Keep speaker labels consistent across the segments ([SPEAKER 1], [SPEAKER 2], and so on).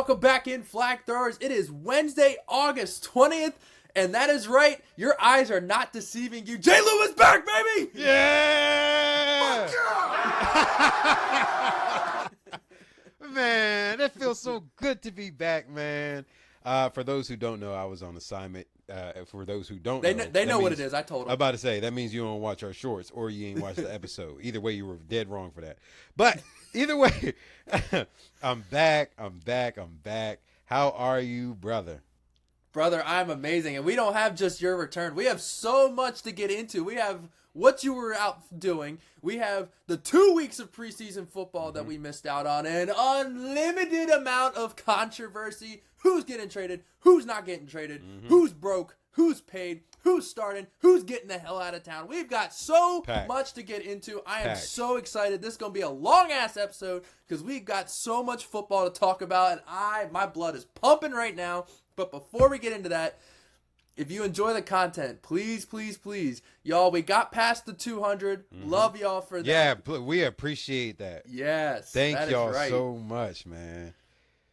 [SPEAKER 1] welcome back in, flag throwers. It is Wednesday, August 20th, and that is right. Your eyes are not deceiving you. J. Lou is back, baby!
[SPEAKER 2] Yeah! Man, it feels so good to be back, man. For those who don't know, I was on assignment. For those who don't know,
[SPEAKER 1] they know what it is. I told them.
[SPEAKER 2] I'm about to say, that means you don't watch our shorts or you ain't watched the episode. Either way, you were dead wrong for that. But either way, I'm back. How are you, brother?
[SPEAKER 1] Brother, I'm amazing. And we don't have just your return. We have so much to get into. We have what you were out doing. We have the 2 weeks of preseason football that we missed out on. An unlimited amount of controversy. Who's getting traded? Who's not getting traded? Who's broke? Who's paid? Who's starting? Who's getting the hell out of town? We've got so much to get into. I am so excited. This is going to be a long-ass episode because we've got so much football to talk about, and my blood is pumping right now. But before we get into that, if you enjoy the content, please, y'all, we got past the 200. Love y'all for that.
[SPEAKER 2] Yeah, we appreciate that.
[SPEAKER 1] Yes.
[SPEAKER 2] Thank y'all so much, man.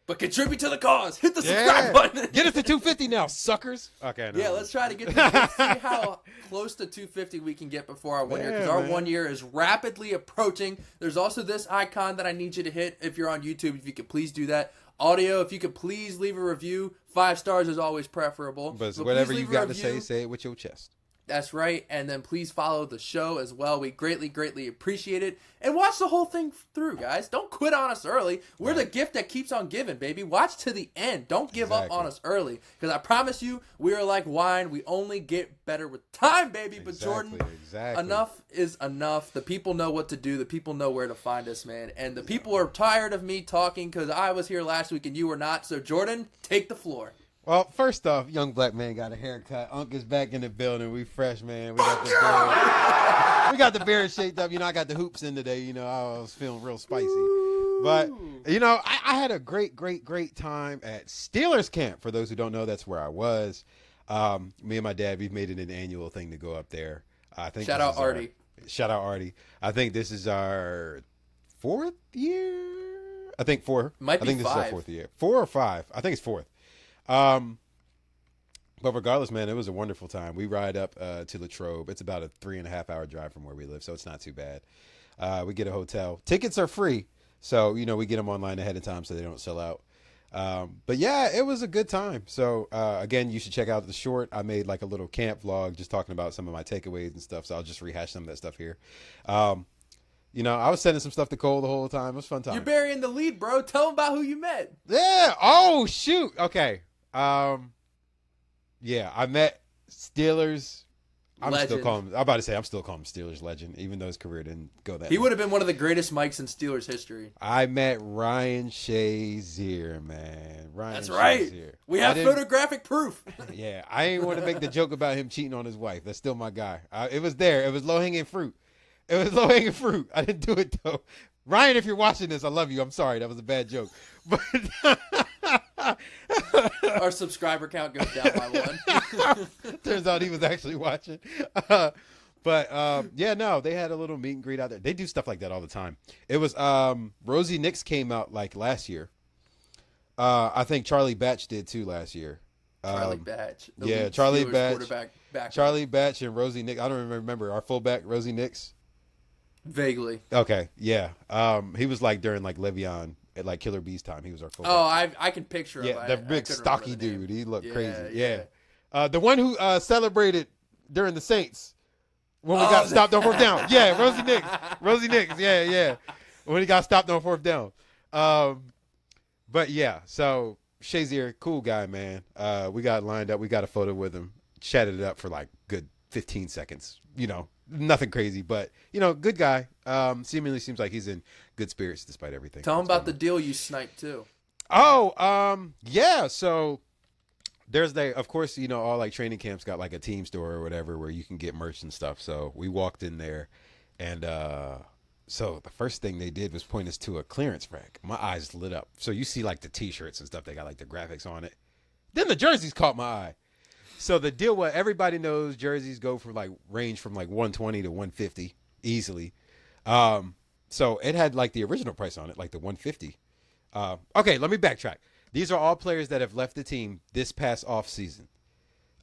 [SPEAKER 1] But contribute to the cause. Hit the subscribe button.
[SPEAKER 2] Get us to 250 now, suckers. Okay. No.
[SPEAKER 1] Yeah, let's try to get let's see how close to 250 we can get before our 1 year, because our 1 year is rapidly approaching. There's also this icon that I need you to hit if you're on YouTube. If you could please do that. Audio, if you could please leave a review. 5 stars is always preferable.
[SPEAKER 2] But whatever you got to say it with your chest.
[SPEAKER 1] That's right. And then please follow the show as well. We greatly appreciate it. And watch the whole thing through, guys. Don't quit on us early. We're the gift that keeps on giving, baby. Watch to the end. Don't give up on us early. Because I promise you, we are like wine. We only get better with time, baby. But Jordan, enough is enough. The people know what to do. The people know where to find us, man. And the people are tired of me talking because I was here last week and you were not. So, Jordan, take the floor.
[SPEAKER 2] Well, first off, young black man got a haircut. Unc is back in the building. We fresh, man. We got the beard. We got the beard shaped up. You know, I got the hoops in today. You know, I was feeling real spicy. But, you know, I had a great time at Steelers camp. For those who don't know, that's where I was. Me and my dad, we've made it an annual thing to go up there. I think
[SPEAKER 1] Shout out Artie.
[SPEAKER 2] I think this is our 4th year. I think 4.
[SPEAKER 1] Might be 5.
[SPEAKER 2] This is our 4th year. 4 or 5. I think it's 4th. But regardless, man, it was a wonderful time. We ride up to Latrobe. It's about a 3.5 hour drive from where we live, so it's not too bad. We get a hotel. Tickets are free, so you know we get them online ahead of time so they don't sell out. But yeah, it was a good time. So again, you should check out the short. I made like a little camp vlog just talking about some of my takeaways and stuff. So I'll just rehash some of that stuff here. You know, I was sending some stuff to Cole the whole time. It was a fun time.
[SPEAKER 1] You're burying the lead, bro. Tell them about who you met.
[SPEAKER 2] Yeah. Oh shoot. Okay. Yeah, I met Steelers. I'm still calling him Steelers legend, even though his career didn't go that.
[SPEAKER 1] He would have been one of the greatest mics in Steelers history.
[SPEAKER 2] I met Ryan Shazier, man.
[SPEAKER 1] That's right. We have photographic proof.
[SPEAKER 2] Yeah, I ain't want to make the joke about him cheating on his wife. That's still my guy. It was there. It was low-hanging fruit. I didn't do it, though. Ryan, if you're watching this, I love you. I'm sorry. That was a bad joke. But
[SPEAKER 1] our subscriber count goes down by 1.
[SPEAKER 2] Turns out he was actually watching. Yeah, no, they had a little meet and greet out there. They do stuff like that all the time. It was Rosie Nix came out like last year. I think Charlie Batch did too last year.
[SPEAKER 1] Charlie Batch.
[SPEAKER 2] Charlie Batch. Charlie
[SPEAKER 1] Batch.
[SPEAKER 2] Batch and Rosie Nix. I don't remember our fullback, Rosie Nix.
[SPEAKER 1] Vaguely.
[SPEAKER 2] Okay, yeah. He was like during like Le'Veon at like Killer Bees time. He was our fullback.
[SPEAKER 1] Oh, I can picture him.
[SPEAKER 2] Yeah, the big stocky dude. He looked crazy. Yeah. The one who celebrated during the Saints when we got stopped on 4th down. Yeah, Rosie Nix. Rosie Nix. Yeah. When he got stopped on 4th down. But yeah, so Shazier, cool guy, man. We got lined up. We got a photo with him. Chatted it up for like good 15 seconds. You know, nothing crazy, but you know, good guy. Seemingly seems like he's in good spirits despite everything.
[SPEAKER 1] Tell him about the deal you sniped too.
[SPEAKER 2] Oh, yeah. So there's of course, you know, all like training camps got like a team store or whatever where you can get merch and stuff. So we walked in there, and so the first thing they did was point us to a clearance rack. My eyes lit up. So you see like the T-shirts and stuff. They got like the graphics on it. Then the jerseys caught my eye. So the deal was everybody knows jerseys go for like range from like 120 to 150 easily. So it had like the original price on it, like the 150. Okay, let me backtrack. These are all players that have left the team this past offseason.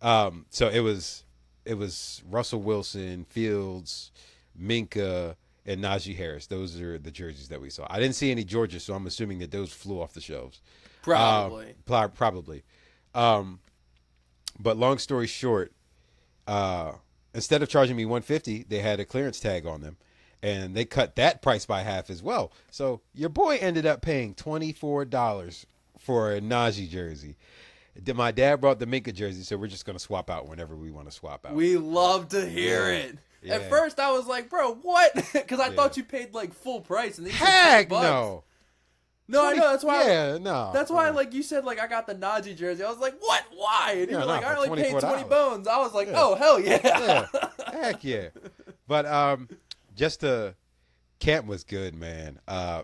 [SPEAKER 2] So it was Russell Wilson, Fields, Micah, and Najee Harris. Those are the jerseys that we saw. I didn't see any Georgia, so I'm assuming that those flew off the shelves.
[SPEAKER 1] Probably.
[SPEAKER 2] Probably. But long story short, instead of charging me $150, they had a clearance tag on them, and they cut that price by half as well. So your boy ended up paying $24 for a Najee jersey. My dad brought the Micah jersey, so we're just going to swap out whenever we want to swap out.
[SPEAKER 1] We love to hear it. Yeah. At first, I was like, bro, what? Because I thought you paid, like, full price. And
[SPEAKER 2] Heck no.
[SPEAKER 1] No, I know. That's why.
[SPEAKER 2] Yeah, no.
[SPEAKER 1] That's why, like you said, like, I got the Najee jersey. I was like, what? Why? And you were like, I only paid 20 bones. I was like, oh, hell yeah.
[SPEAKER 2] Heck yeah. But camp was good, man.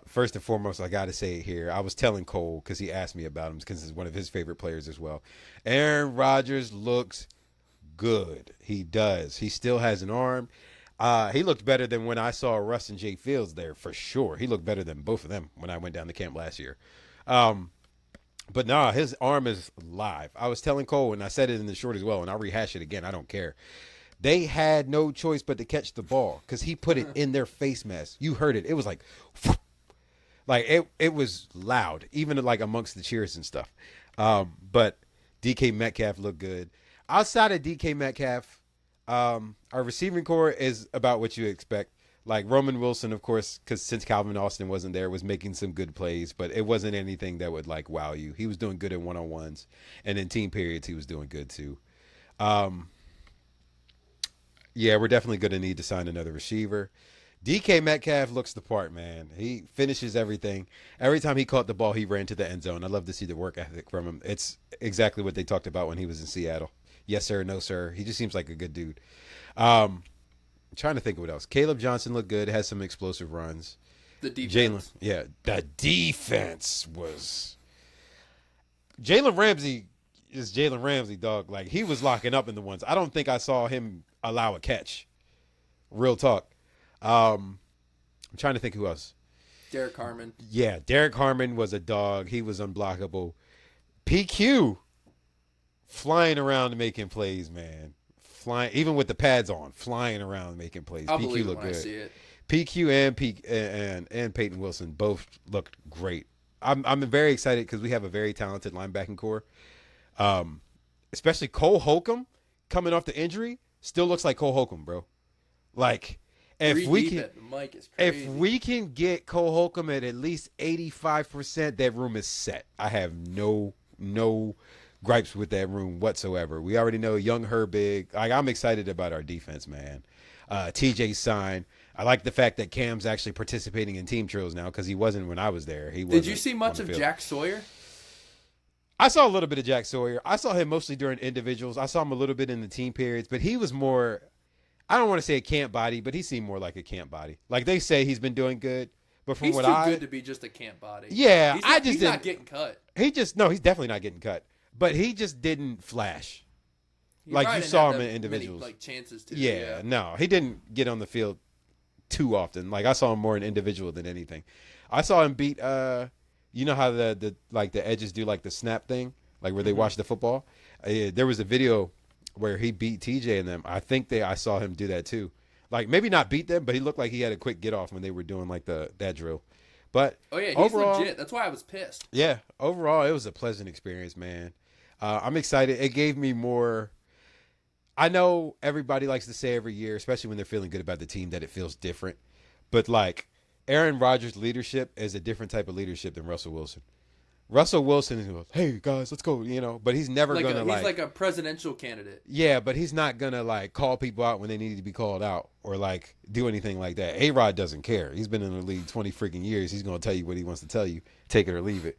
[SPEAKER 2] First and foremost, I got to say it here. I was telling Cole, because he asked me about him, because he's one of his favorite players as well. Aaron Rodgers looks good. He does. He still has an arm. He looked better than when I saw Russ and Jay Fields there, for sure. He looked better than both of them when I went down to camp last year. But nah, his arm is live. I was telling Cole, and I said it in the short as well, and I'll rehash it again. I don't care. They had no choice but to catch the ball because he put it in their face mask. You heard it. It was like it was loud, even like amongst the cheers and stuff. But DK Metcalf looked good. Outside of DK Metcalf, our receiving core is about what you expect. Like Roman Wilson, of course, because since Calvin Austin wasn't there, was making some good plays, but it wasn't anything that would like wow you. He was doing good in one-on-ones, and in team periods, he was doing good too. Yeah, we're definitely going to need to sign another receiver. DK Metcalf looks the part, man. He finishes everything. Every time he caught the ball, he ran to the end zone. I love to see the work ethic from him. It's exactly what they talked about when he was in Seattle. Yes, sir. No, sir. He just seems like a good dude. I'm trying to think of what else. Caleb Johnson looked good. Has some explosive runs.
[SPEAKER 1] The defense.
[SPEAKER 2] The defense was... Jalen Ramsey is Jalen Ramsey, dog. Like, he was locking up in the ones. I don't think I saw him allow a catch. Real talk. I'm trying to think who else.
[SPEAKER 1] Derek Harmon.
[SPEAKER 2] Yeah, Derek Harmon was a dog. He was unblockable. PQ flying around making plays, man. Flying, even with the pads on, flying around making plays.
[SPEAKER 1] I'll
[SPEAKER 2] PQ looked good. I see it. PQ and Peyton Wilson both looked great. I'm very excited because we have a very talented linebacking core. Especially Cole Holcomb coming off the injury still looks like Cole Holcomb, bro. Like if we can get Cole Holcomb at least 85%, that room is set. I have no gripes with that room whatsoever. We already know young Herbig. Like, I'm excited about our defense, man. TJ signed. I like the fact that Cam's actually participating in team drills now because he wasn't when I was there.
[SPEAKER 1] Did you see much of Jack Sawyer?
[SPEAKER 2] I saw a little bit of Jack Sawyer. I saw him mostly during individuals. I saw him a little bit in the team periods, but he was more, I don't want to say a camp body, but he seemed more like a camp body. Like they say he's been doing good, but from
[SPEAKER 1] he's
[SPEAKER 2] what
[SPEAKER 1] too good to be just a camp body.
[SPEAKER 2] Yeah,
[SPEAKER 1] he's not getting cut.
[SPEAKER 2] He's definitely not getting cut, but he just didn't flash. Like you saw him in individuals.
[SPEAKER 1] Many, like chances to.
[SPEAKER 2] Yeah, no, he didn't get on the field too often. Like I saw him more in individual than anything. I saw him beat you know how the edges do like the snap thing, like where they watch the football. There was a video where he beat TJ and them. I think I saw him do that too. Like maybe not beat them, but he looked like he had a quick get off when they were doing like that drill. But
[SPEAKER 1] oh yeah, he's legit. That's why I was pissed.
[SPEAKER 2] Yeah, overall it was a pleasant experience, man. I'm excited. It gave me more. I know everybody likes to say every year, especially when they're feeling good about the team, that it feels different. But like Aaron Rodgers' leadership is a different type of leadership than Russell Wilson. Russell Wilson is, hey guys, let's go, but he's never gonna
[SPEAKER 1] he's like a presidential candidate.
[SPEAKER 2] Yeah, but he's not gonna like call people out when they need to be called out or like do anything like that. A-Rod doesn't care. He's been in the league 20 freaking years. He's gonna tell you what he wants to tell you, take it or leave it,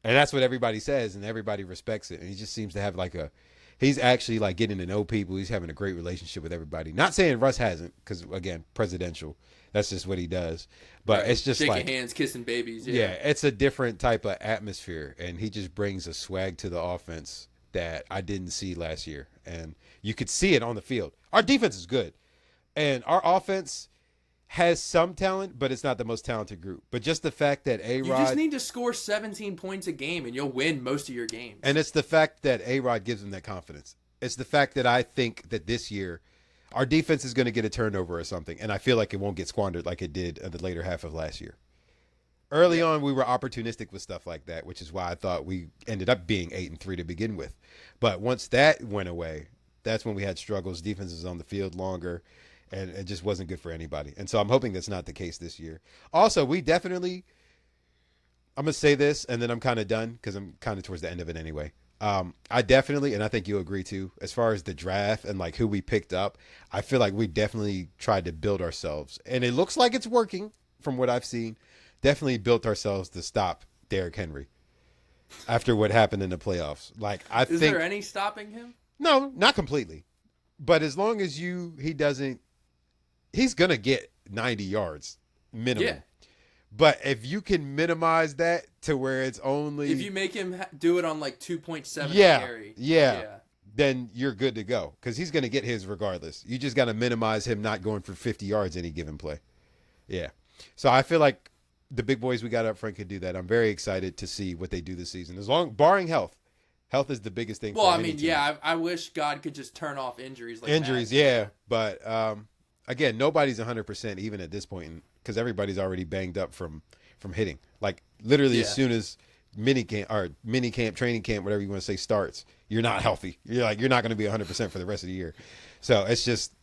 [SPEAKER 2] and that's what everybody says, and everybody respects it. And he just seems to have like he's actually like getting to know people. He's having a great relationship with everybody. Not saying Russ hasn't, because again, presidential. That's just what he does. But right. It's just
[SPEAKER 1] shaking hands, kissing babies.
[SPEAKER 2] Yeah, it's a different type of atmosphere, and he just brings a swag to the offense that I didn't see last year, and you could see it on the field. Our defense is good, and our offense, has some talent, but it's not the most talented group. But just the fact that A-Rod...
[SPEAKER 1] You just need to score 17 points a game, and you'll win most of your games.
[SPEAKER 2] And it's the fact that A-Rod gives them that confidence. It's the fact that I think that this year, our defense is going to get a turnover or something, and I feel like it won't get squandered like it did in the later half of last year. Early on, we were opportunistic with stuff like that, which is why I thought we ended up being 8-3 to begin with. But once that went away, that's when we had struggles. Defense was on the field longer, and it just wasn't good for anybody. And so I'm hoping that's not the case this year. Also, we definitely, I'm going to say this, and then I'm kind of done because I'm kind of towards the end of it anyway. I definitely, and I think you'll agree too, as far as the draft and like who we picked up, I feel like we definitely tried to build ourselves. And it looks like it's working from what I've seen. Definitely built ourselves to stop Derrick Henry after what happened in the playoffs. Like,
[SPEAKER 1] Is there any stopping him?
[SPEAKER 2] No, not completely. But as long as he doesn't, he's going to get 90 yards minimum. Yeah. But if you can minimize that to where it's only...
[SPEAKER 1] If you make him do it on like 2.7 carry.
[SPEAKER 2] Yeah. Then you're good to go. Because he's going to get his regardless. You just got to minimize him not going for 50 yards any given play. Yeah. So I feel like the big boys we got up front could do that. I'm very excited to see what they do this season. barring health. Health is the biggest thing.
[SPEAKER 1] Well, I mean, yeah, I wish God could just turn off injuries. Like
[SPEAKER 2] injuries, yeah. But again, nobody's 100% even at this point because everybody's already banged up from hitting. Like literally as soon as mini camp, training camp, whatever you want to say starts, you're not healthy. You're not going to be 100% for the rest of the year. So it's just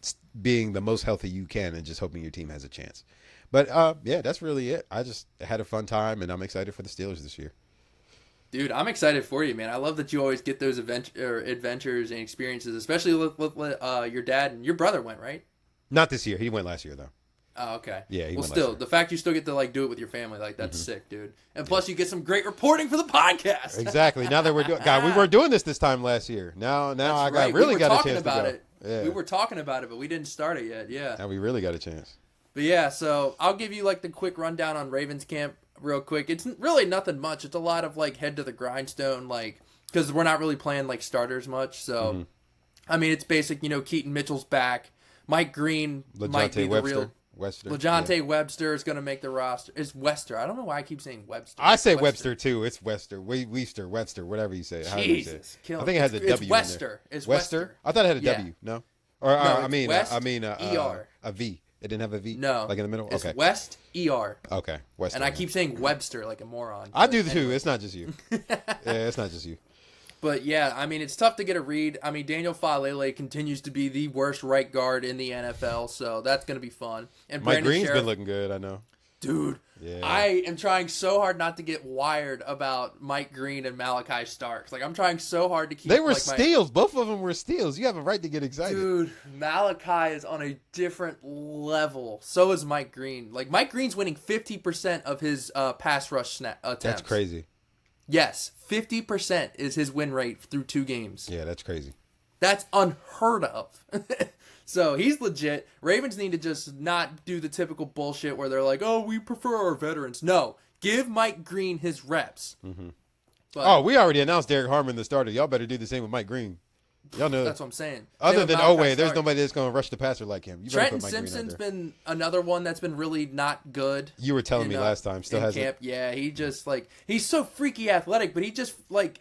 [SPEAKER 2] being the most healthy you can and just hoping your team has a chance. But yeah, that's really it. I just had a fun time and I'm excited for the Steelers this year.
[SPEAKER 1] Dude, I'm excited for you, man. I love that you always get those adventures and experiences, especially with your dad and your brother went, right?
[SPEAKER 2] Not this year. He went last year, though.
[SPEAKER 1] Oh, okay.
[SPEAKER 2] Yeah, he went
[SPEAKER 1] still,
[SPEAKER 2] last year.
[SPEAKER 1] The fact you still get to like do it with your family, like that's sick, dude. And plus, you get some great reporting for the podcast.
[SPEAKER 2] Exactly. Now that we're doing, God, we weren't doing this time last year. Now I got a chance to go. Yeah.
[SPEAKER 1] We were talking about it, but we didn't start it yet. Yeah.
[SPEAKER 2] Now we really got a chance.
[SPEAKER 1] But yeah, so I'll give you like the quick rundown on Ravens camp real quick. It's really nothing much. It's a lot of like head to the grindstone, like because we're not really playing like starters much. So, I mean, it's basic. Keaton Mitchell's back. Mike Green might be the real. LeJonte Webster is going to make the roster. It's Webster. I don't know why I keep saying Webster.
[SPEAKER 2] I say Webster too. It's Webster. Webster, whatever you say.
[SPEAKER 1] Jesus,
[SPEAKER 2] I think it has a W.
[SPEAKER 1] It's Webster.
[SPEAKER 2] It's Webster. I thought it had a W. No, or no, I mean
[SPEAKER 1] ER.
[SPEAKER 2] A V. It didn't have a V?
[SPEAKER 1] No.
[SPEAKER 2] Like in the middle?
[SPEAKER 1] It's
[SPEAKER 2] okay.
[SPEAKER 1] West ER.
[SPEAKER 2] Okay. West.
[SPEAKER 1] And I keep saying Webster like a moron.
[SPEAKER 2] I do too. It's not just you. Yeah, it's not just you.
[SPEAKER 1] But yeah, I mean, it's tough to get a read. I mean, Daniel Falele continues to be the worst right guard in the NFL, so that's going to be fun. And
[SPEAKER 2] Mike Green's been looking good, I know.
[SPEAKER 1] Dude, yeah. I am trying so hard not to get wired about Mike Green and Malachi Starks. Like, I'm trying so hard to keep...
[SPEAKER 2] They were steals. Both of them were steals. You have a right to get excited.
[SPEAKER 1] Dude, Malachi is on a different level. So is Mike Green. Like, Mike Green's winning 50% of his pass rush attempts.
[SPEAKER 2] That's crazy.
[SPEAKER 1] Yes, 50% is his win rate through 2 games.
[SPEAKER 2] Yeah, that's crazy.
[SPEAKER 1] That's unheard of. So he's legit. Ravens need to just not do the typical bullshit where they're like, oh, we prefer our veterans. No, give Mike Green his reps.
[SPEAKER 2] Mm-hmm. But, we already announced Derek Harmon the starter. Y'all better do the same with Mike Green. Y'all know
[SPEAKER 1] that's what I'm saying.
[SPEAKER 2] Other than Oweh, there's nobody that's going to rush the passer like him.
[SPEAKER 1] Trenton Simpson's been another one that's been really not good.
[SPEAKER 2] You were telling me last time. Still hasn't.
[SPEAKER 1] Camp. Yeah, he just he's so freaky athletic, but he just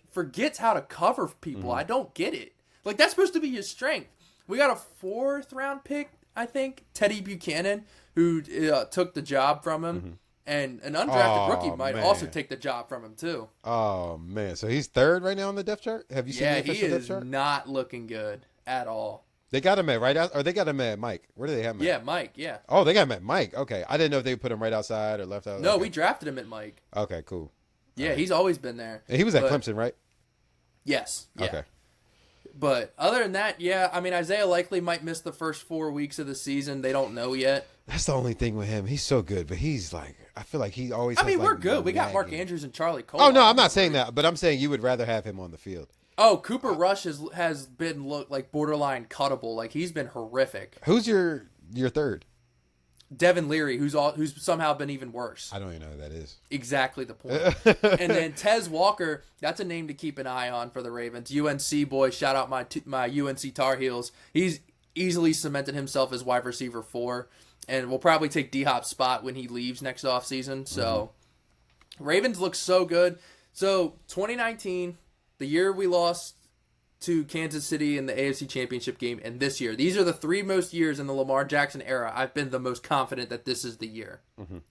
[SPEAKER 1] forgets how to cover people. I don't get it. Like that's supposed to be his strength. We got a 4th round pick, I think, Teddy Buchanan, who took the job from him. And an undrafted rookie might also take the job from him, too.
[SPEAKER 2] Oh, man. So he's 3rd right now on the depth chart? Have you seen the official depth chart?
[SPEAKER 1] Yeah, he is not looking good at all.
[SPEAKER 2] They got him at right out, or they got him at Mike. Where do they have him at?
[SPEAKER 1] Yeah, Mike, yeah.
[SPEAKER 2] Oh, they got him at Mike. Okay. I didn't know if they put him right outside or left out.
[SPEAKER 1] No,
[SPEAKER 2] okay.
[SPEAKER 1] We drafted him at Mike.
[SPEAKER 2] Okay, cool.
[SPEAKER 1] Yeah, he's always been there.
[SPEAKER 2] And he was at Clemson, right?
[SPEAKER 1] Yes. Yeah.
[SPEAKER 2] Okay.
[SPEAKER 1] But other than that, yeah, I mean, Isaiah likely might miss the first 4 weeks of the season. They don't know yet.
[SPEAKER 2] That's the only thing with him. He's so good, but he's like, I feel like he always has
[SPEAKER 1] we're good. We got Mark Andrews and Charlie Cole.
[SPEAKER 2] Oh, no, I'm not saying that, but I'm saying you would rather have him on the field.
[SPEAKER 1] Oh, Cooper Rush has been like borderline cuttable. Like, he's been horrific.
[SPEAKER 2] Who's your 3rd?
[SPEAKER 1] Devin Leary, who's somehow been even worse.
[SPEAKER 2] I don't even know who that is.
[SPEAKER 1] Exactly the point. And then Tez Walker, that's a name to keep an eye on for the Ravens. UNC boy, shout out my UNC Tar Heels. He's easily cemented himself as wide receiver 4. and we'll probably take D-Hop's spot when he leaves next offseason. So Ravens look so good. So 2019, the year we lost to Kansas City in the AFC Championship game, and this year, these are the 3 most years in the Lamar Jackson era I've been the most confident that this is the year.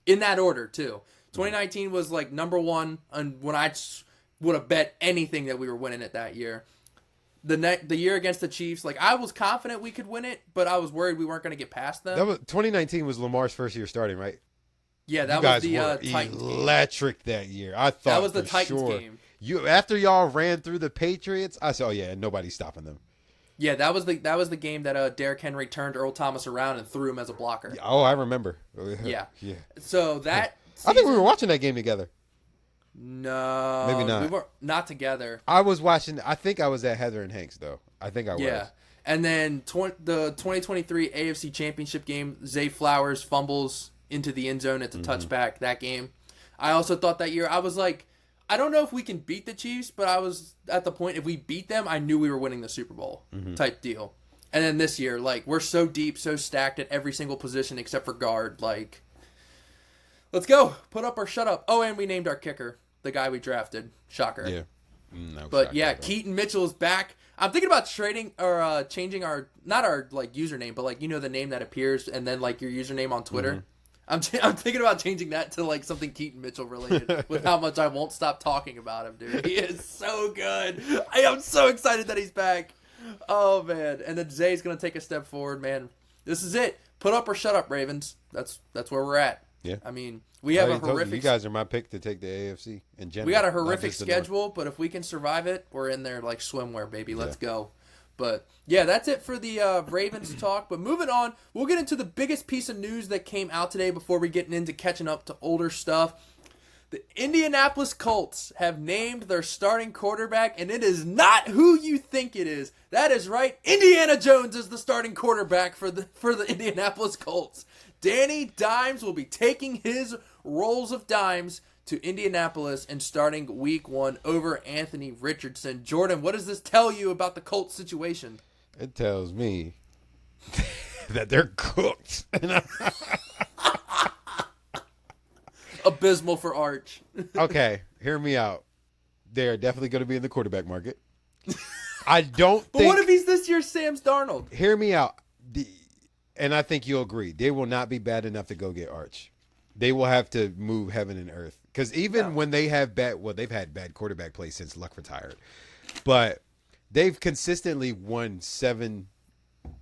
[SPEAKER 1] In that order, too. 2019 was like number 1 when I would have bet anything that we were winning it that year. The year against the Chiefs, like I was confident we could win it, but I was worried we weren't going to get past them.
[SPEAKER 2] 2019 was Lamar's first year starting, right?
[SPEAKER 1] Yeah, that was the
[SPEAKER 2] Titans electric game that year. I thought
[SPEAKER 1] that was the Titans game.
[SPEAKER 2] After y'all ran through the Patriots, I said, "Oh yeah, nobody's stopping them."
[SPEAKER 1] Yeah, that was the game that Derrick Henry turned Earl Thomas around and threw him as a blocker.
[SPEAKER 2] Oh, I remember.
[SPEAKER 1] Yeah.
[SPEAKER 2] Yeah.
[SPEAKER 1] So that season,
[SPEAKER 2] I think we were watching that game together.
[SPEAKER 1] No,
[SPEAKER 2] maybe not.
[SPEAKER 1] We were not together.
[SPEAKER 2] I was watching. I think I was at Heather and Hank's though. I think I was.
[SPEAKER 1] Yeah. And then the 2023 AFC Championship game, Zay Flowers fumbles into the end zone. It's a touchback, that game. I also thought that year, I was like, I don't know if we can beat the Chiefs, but I was at the point, if we beat them, I knew we were winning the Super Bowl type deal. And then this year, like, we're so deep, so stacked at every single position except for guard. Like, let's go. Put up or shut up. Oh, and we named our kicker, the guy we drafted. Shocker.
[SPEAKER 2] Yeah.
[SPEAKER 1] But yeah, Keaton Mitchell is back. I'm thinking about trading or changing our, not our like username, but like, you know, the name that appears and then like your username on Twitter. I'm thinking about changing that to like something Keaton Mitchell related with how much I won't stop talking about him, dude. He is so good. I am so excited that he's back. Oh man. And then Zay's going to take a step forward, man. This is it. Put up or shut up, Ravens. That's where we're at.
[SPEAKER 2] Yeah.
[SPEAKER 1] I mean, we have a horrific...
[SPEAKER 2] You guys are my pick to take the AFC in general.
[SPEAKER 1] We got a horrific schedule, but if we can survive it, we're in there like swimwear, baby. Let's go. But, yeah, that's it for the Ravens talk. But moving on, we'll get into the biggest piece of news that came out today before we get into catching up to older stuff. The Indianapolis Colts have named their starting quarterback, and it is not who you think it is. That is right. Indiana Jones is the starting quarterback for the Indianapolis Colts. Danny Dimes will be taking his roles of Dimes to Indianapolis and starting week 1 over Anthony Richardson. Jordan, what does this tell you about the Colts situation?
[SPEAKER 2] It tells me that they're cooked.
[SPEAKER 1] Abysmal for Arch.
[SPEAKER 2] Okay, hear me out. They're definitely going to be in the quarterback market. I don't think...
[SPEAKER 1] But what if he's this year's Sam Darnold?
[SPEAKER 2] Hear me out. And I think you'll agree. They will not be bad enough to go get Arch. They will have to move heaven and earth. Because even when they have they've had bad quarterback play since Luck retired. But they've consistently won 7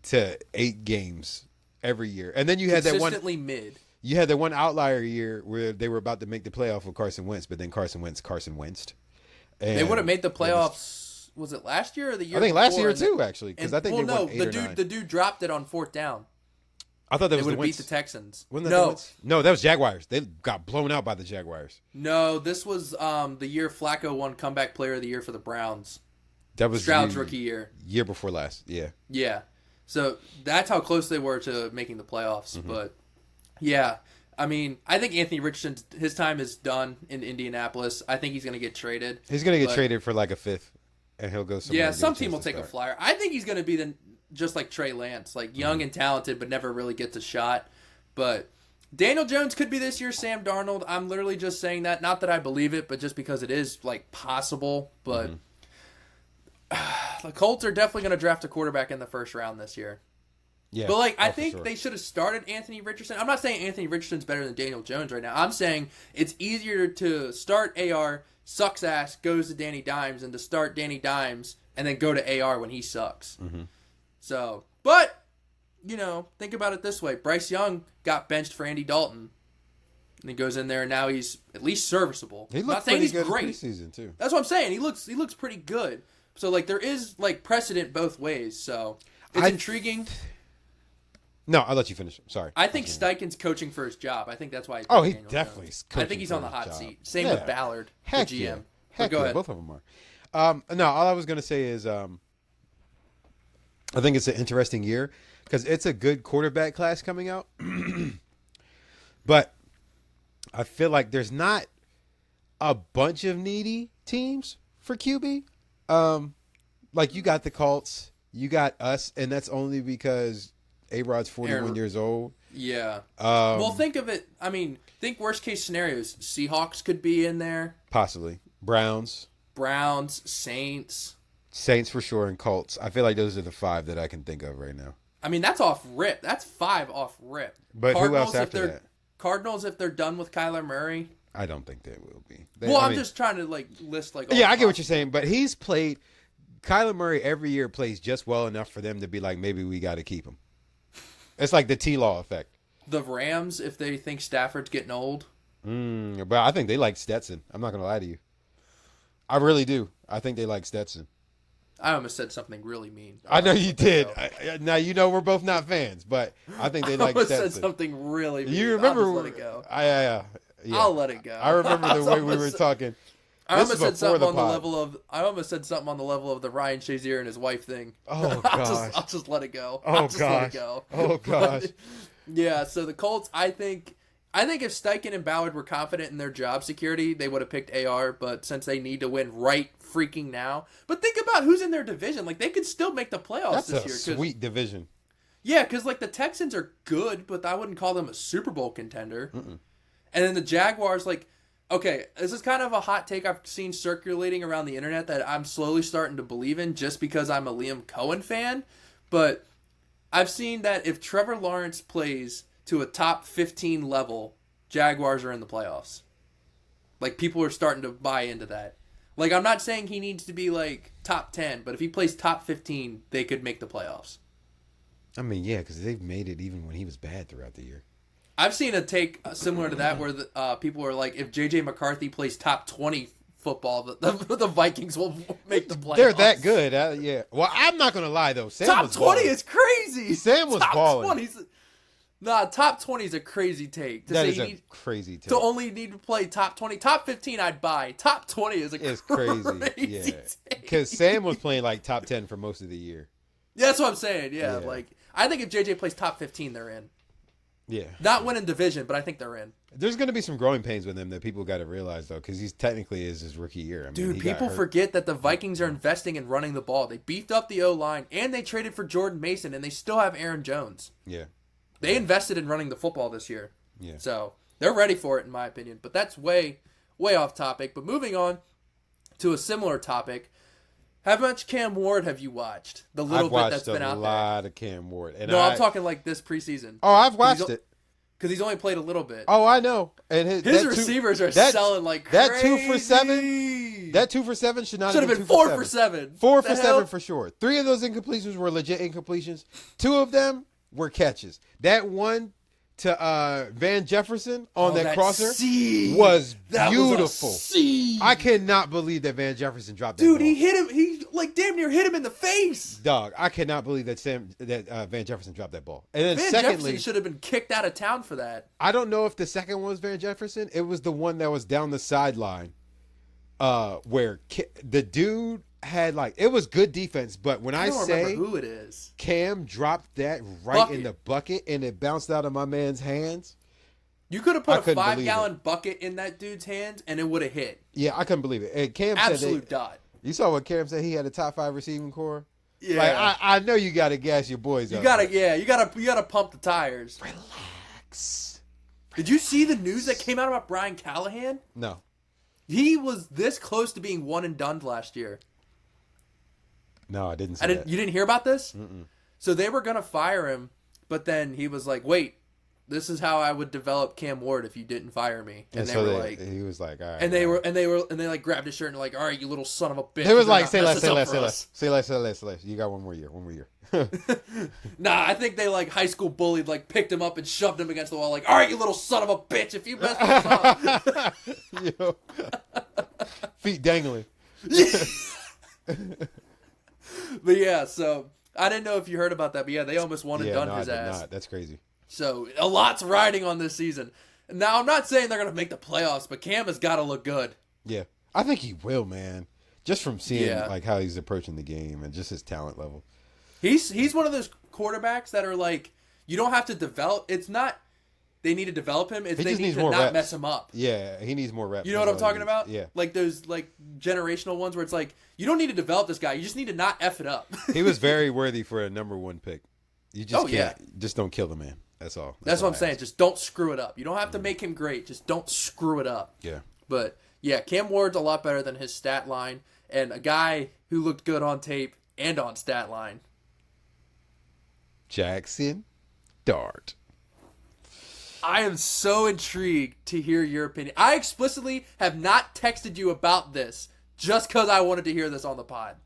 [SPEAKER 2] to 8 games every year. And then you had that one...
[SPEAKER 1] Consistently mid.
[SPEAKER 2] You had that one outlier year where they were about to make the playoff with Carson Wentz, but then Carson Wentz. And
[SPEAKER 1] they would have made the playoffs, was it last year or the year before?
[SPEAKER 2] I think last year too, actually. Because I think they won 8 or 9.
[SPEAKER 1] The dude dropped it on 4th down.
[SPEAKER 2] I thought that was
[SPEAKER 1] they
[SPEAKER 2] the
[SPEAKER 1] would
[SPEAKER 2] Wentz.
[SPEAKER 1] Beat the Texans.
[SPEAKER 2] No, that was Jaguars. They got blown out by the Jaguars.
[SPEAKER 1] No, this was the year Flacco won comeback player of the year for the Browns.
[SPEAKER 2] That was
[SPEAKER 1] Stroud's rookie year.
[SPEAKER 2] Year before last, yeah.
[SPEAKER 1] Yeah. So that's how close they were to making the playoffs. But yeah, I mean, I think Anthony Richardson, his time is done in Indianapolis. I think he's going to get traded.
[SPEAKER 2] He's going to get traded for like a 5th, and he'll go somewhere.
[SPEAKER 1] Yeah, some team will take a flyer. I think he's going to be just like Trey Lance, like young and talented, but never really gets a shot. But Daniel Jones could be this year's Sam Darnold. I'm literally just saying that. Not that I believe it, but just because it is like possible. But the Colts are definitely going to draft a quarterback in the first round this year.
[SPEAKER 2] Yeah,
[SPEAKER 1] but like I think they should have started Anthony Richardson. I'm not saying Anthony Richardson's better than Daniel Jones right now. I'm saying it's easier to start AR, sucks ass, goes to Danny Dimes, and to start Danny Dimes and then go to AR when he sucks. So, but, you know, think about it this way. Bryce Young got benched for Andy Dalton. And he goes in there, and now he's at least serviceable.
[SPEAKER 2] He looks pretty good in preseason, too.
[SPEAKER 1] That's what I'm saying. He looks pretty good. So, like, there is, like, precedent both ways. So, it's intriguing.
[SPEAKER 2] No, I'll let you finish. Sorry.
[SPEAKER 1] I think Steichen's coaching for his job. I think that's why.
[SPEAKER 2] He definitely is coaching.
[SPEAKER 1] I think he's on the hot
[SPEAKER 2] job.
[SPEAKER 1] seat. Same with Ballard, the GM.
[SPEAKER 2] Yeah.
[SPEAKER 1] Heck
[SPEAKER 2] go ahead. Both of them are. No, all I was going to say is I think it's an interesting year because it's a good quarterback class coming out. But I feel like there's not a bunch of needy teams for QB. Like you got the Colts, you got us, and that's only because A-Rod's 41 years old.
[SPEAKER 1] Yeah. Well, think of it. I mean, think worst case scenarios. Seahawks could be in there.
[SPEAKER 2] Possibly. Browns,
[SPEAKER 1] Saints.
[SPEAKER 2] Saints for sure, and Colts. I feel like those are the 5 that I can think of right now.
[SPEAKER 1] I mean, that's off rip. That's 5 off rip.
[SPEAKER 2] But who else after that?
[SPEAKER 1] Cardinals, if they're done with Kyler Murray.
[SPEAKER 2] I don't think they will be.
[SPEAKER 1] I'm just trying to list all
[SPEAKER 2] Yeah, I get what you're saying, but he's played. Kyler Murray every year plays just well enough for them to be like, maybe we got to keep him. It's like the T-Law effect.
[SPEAKER 1] The Rams, if they think Stafford's getting old.
[SPEAKER 2] But I think they like Stetson. I'm not going to lie to you. I really do. I think they like Stetson.
[SPEAKER 1] I almost said something really mean.
[SPEAKER 2] I know you did. Now, we're both not fans, but I think they like Stetson. I
[SPEAKER 1] said something really mean.
[SPEAKER 2] You remember?
[SPEAKER 1] I'll just let it go.
[SPEAKER 2] Yeah.
[SPEAKER 1] I'll let it go.
[SPEAKER 2] I remember the way we were talking.
[SPEAKER 1] I almost said something on the level of the Ryan Shazier and his wife thing.
[SPEAKER 2] Oh gosh.
[SPEAKER 1] I'll just let it go.
[SPEAKER 2] Oh gosh. Oh gosh.
[SPEAKER 1] Yeah. So the Colts, I think if Steichen and Ballard were confident in their job security, they would have picked AR. But since they need to win right freaking now, but think about who's in their division. Like they could still make the playoffs this year.
[SPEAKER 2] That's a sweet division.
[SPEAKER 1] Yeah, because like the Texans are good, but I wouldn't call them a Super Bowl contender. And then the Jaguars, like, okay, this is kind of a hot take I've seen circulating around the internet that I'm slowly starting to believe in just because I'm a Liam Cohen fan. But I've seen that if Trevor Lawrence plays to a top 15 level, Jaguars are in the playoffs. Like, people are starting to buy into that. Like, I'm not saying he needs to be, like, top 10, but if he plays top 15, they could make the playoffs.
[SPEAKER 2] I mean, yeah, because they've made it even when he was bad throughout the year.
[SPEAKER 1] I've seen a take similar to that where people are like, if J.J. McCarthy plays top 20 football, the Vikings will make the playoffs.
[SPEAKER 2] They're that good. Yeah. Well, I'm not going to lie, though. Sam
[SPEAKER 1] top
[SPEAKER 2] was
[SPEAKER 1] 20
[SPEAKER 2] balling.
[SPEAKER 1] is crazy.
[SPEAKER 2] Sam was balling.
[SPEAKER 1] Top 20 is a crazy take.
[SPEAKER 2] That is a crazy take.
[SPEAKER 1] To only need to play top 20. Top 15 I'd buy. Top 20 is crazy
[SPEAKER 2] yeah. Because Sam was playing like top 10 for most of the year.
[SPEAKER 1] Yeah, that's what I'm saying. Yeah, like I think if JJ plays top 15, they're in.
[SPEAKER 2] Yeah.
[SPEAKER 1] Not winning division, but I think they're in.
[SPEAKER 2] There's going to be some growing pains with him that people got to realize, though, because he's technically is his rookie year. I mean,
[SPEAKER 1] dude, people forget that the Vikings are investing in running the ball. They beefed up the O-line, and they traded for Jordan Mason, and they still have Aaron Jones.
[SPEAKER 2] Yeah.
[SPEAKER 1] They invested in running the football this year.
[SPEAKER 2] Yeah.
[SPEAKER 1] So they're ready for it, in my opinion. But that's way, way off topic. But moving on to a similar topic. How much Cam Ward have you watched? The little bit that's been out there.
[SPEAKER 2] I've watched a lot of Cam Ward. And
[SPEAKER 1] I'm talking like this preseason.
[SPEAKER 2] Oh, I've watched it.
[SPEAKER 1] Because he's only played a little bit.
[SPEAKER 2] Oh, I know. And his
[SPEAKER 1] receivers are selling like crazy.
[SPEAKER 2] That 2 for 7. That 2 for 7 should not have been
[SPEAKER 1] 4 for 7.
[SPEAKER 2] 4 for 7 for sure. 3 of those incompletions were legit incompletions. 2 of them were catches. That one to Van Jefferson on that crosser was beautiful. I cannot believe that Van Jefferson dropped that ball.
[SPEAKER 1] Dude, he hit him. He like damn near hit him in the face.
[SPEAKER 2] Dog, I cannot believe that Van Jefferson dropped that ball. And then
[SPEAKER 1] Van
[SPEAKER 2] secondly,
[SPEAKER 1] Jefferson should have been kicked out of town for that.
[SPEAKER 2] I don't know if the second one was Van Jefferson. It was the one that was down the sideline where the dude had it was good defense, but when I say
[SPEAKER 1] who it is,
[SPEAKER 2] Cam dropped that in the bucket and it bounced out of my man's hands.
[SPEAKER 1] You could have put a 5-gallon bucket in that dude's hands and it would have hit.
[SPEAKER 2] Yeah, I couldn't believe it. And Cam
[SPEAKER 1] absolute dot.
[SPEAKER 2] You saw what Cam said? He had a top 5 receiving core.
[SPEAKER 1] Yeah,
[SPEAKER 2] I know you got to gas your boys up.
[SPEAKER 1] You gotta pump the tires.
[SPEAKER 2] Relax.
[SPEAKER 1] Did you see the news that came out about Brian Callahan?
[SPEAKER 2] No.
[SPEAKER 1] He was this close to being one and done last year.
[SPEAKER 2] No, I didn't see that.
[SPEAKER 1] You didn't hear about this?
[SPEAKER 2] Mm-mm.
[SPEAKER 1] So they were going to fire him, but then he was like, wait, this is how I would develop Cam Ward if you didn't fire me. And they were like...
[SPEAKER 2] He was like, all right.
[SPEAKER 1] And they like grabbed his shirt and like, all right, you little son of a bitch.
[SPEAKER 2] He was like, say less. You got one more year.
[SPEAKER 1] Nah, I think they like high school bullied, like picked him up and shoved him against the wall like, all right, you little son of a bitch, if you mess this up.
[SPEAKER 2] Feet dangling.
[SPEAKER 1] But yeah, so I didn't know if you heard about that, but yeah, they almost won and done his ass.
[SPEAKER 2] Not. That's crazy.
[SPEAKER 1] So a lot's riding on this season. Now I'm not saying they're gonna make the playoffs, but Cam has got to look good.
[SPEAKER 2] Yeah, I think he will, man. Just from seeing like how he's approaching the game and just his talent level.
[SPEAKER 1] He's one of those quarterbacks that are like you don't have to develop. It's not they need to develop him. It's they need to not
[SPEAKER 2] reps.
[SPEAKER 1] mess him up.
[SPEAKER 2] Yeah, he needs more reps.
[SPEAKER 1] You know what I'm talking about?
[SPEAKER 2] Yeah,
[SPEAKER 1] like those like generational ones where it's like you don't need to develop this guy. You just need to not F it up.
[SPEAKER 2] He was very worthy for a number 1 pick. You just can't. Just don't kill the man. That's all.
[SPEAKER 1] That's what I'm saying. Just don't screw it up. You don't have to make him great. Just don't screw it up.
[SPEAKER 2] Yeah.
[SPEAKER 1] But, yeah, Cam Ward's a lot better than his stat line. And a guy who looked good on tape and on stat line.
[SPEAKER 2] Jackson Dart.
[SPEAKER 1] I am so intrigued to hear your opinion. I explicitly have not texted you about this just because I wanted to hear this on the pod.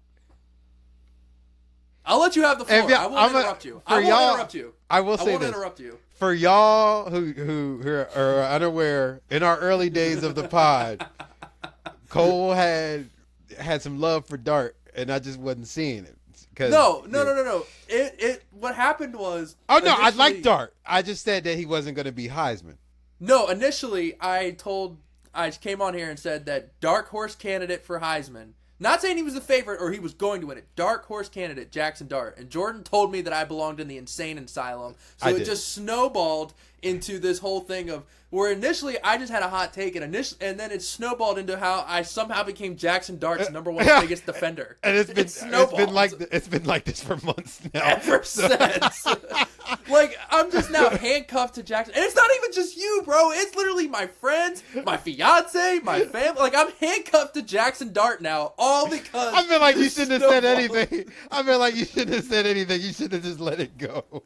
[SPEAKER 1] I'll let you have the floor. I won't interrupt you. I won't interrupt you.
[SPEAKER 2] I will say this.
[SPEAKER 1] Interrupt you.
[SPEAKER 2] For y'all who are unaware, in our early days of the pod, Cole had some love for Dart, and I just wasn't seeing it.
[SPEAKER 1] No. What happened was...
[SPEAKER 2] Oh, no, I like Dart. I just said that he wasn't going to be Heisman.
[SPEAKER 1] No, initially, I came on here and said that dark horse candidate for Heisman. Not saying he was the favorite or he was going to win it. Dark horse candidate, Jackson Dart. And Jordan told me that I belonged in the insane asylum. So it just snowballed into this whole thing of where initially I just had a hot take and then it snowballed into how I somehow became Jackson Dart's number one biggest defender.
[SPEAKER 2] And it's been like this for months now.
[SPEAKER 1] Ever since. Like, I'm just now handcuffed to Jackson. And it's not even just you, bro. It's literally my friends, my fiance, my family. Like, I'm handcuffed to Jackson Dart now, all because...
[SPEAKER 2] I feel like you shouldn't have said anything. You should have just let it go.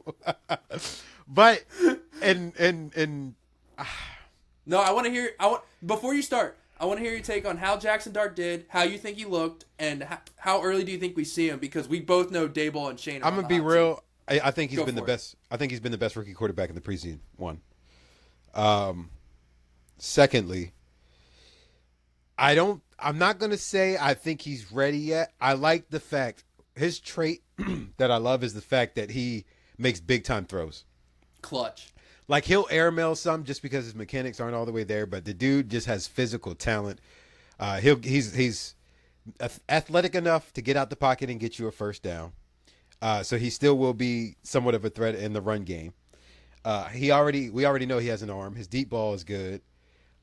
[SPEAKER 2] But,
[SPEAKER 1] No, I want to hear... Before you start, I want to hear your take on how Jackson Dart did, how you think he looked, and how early do you think we see him? Because we both know Daboll and Shane are
[SPEAKER 2] I'm going to be real...
[SPEAKER 1] Team.
[SPEAKER 2] I think he's been the best. I think he's been the best rookie quarterback in the preseason. One. Secondly, I'm not going to say I think he's ready yet. I like the fact his trait that I love is the fact that he makes big time throws.
[SPEAKER 1] Clutch.
[SPEAKER 2] Like he'll airmail some just because his mechanics aren't all the way there, but the dude just has physical talent. He's athletic enough to get out the pocket and get you a first down. So he still will be somewhat of a threat in the run game. We already know he has an arm. His deep ball is good.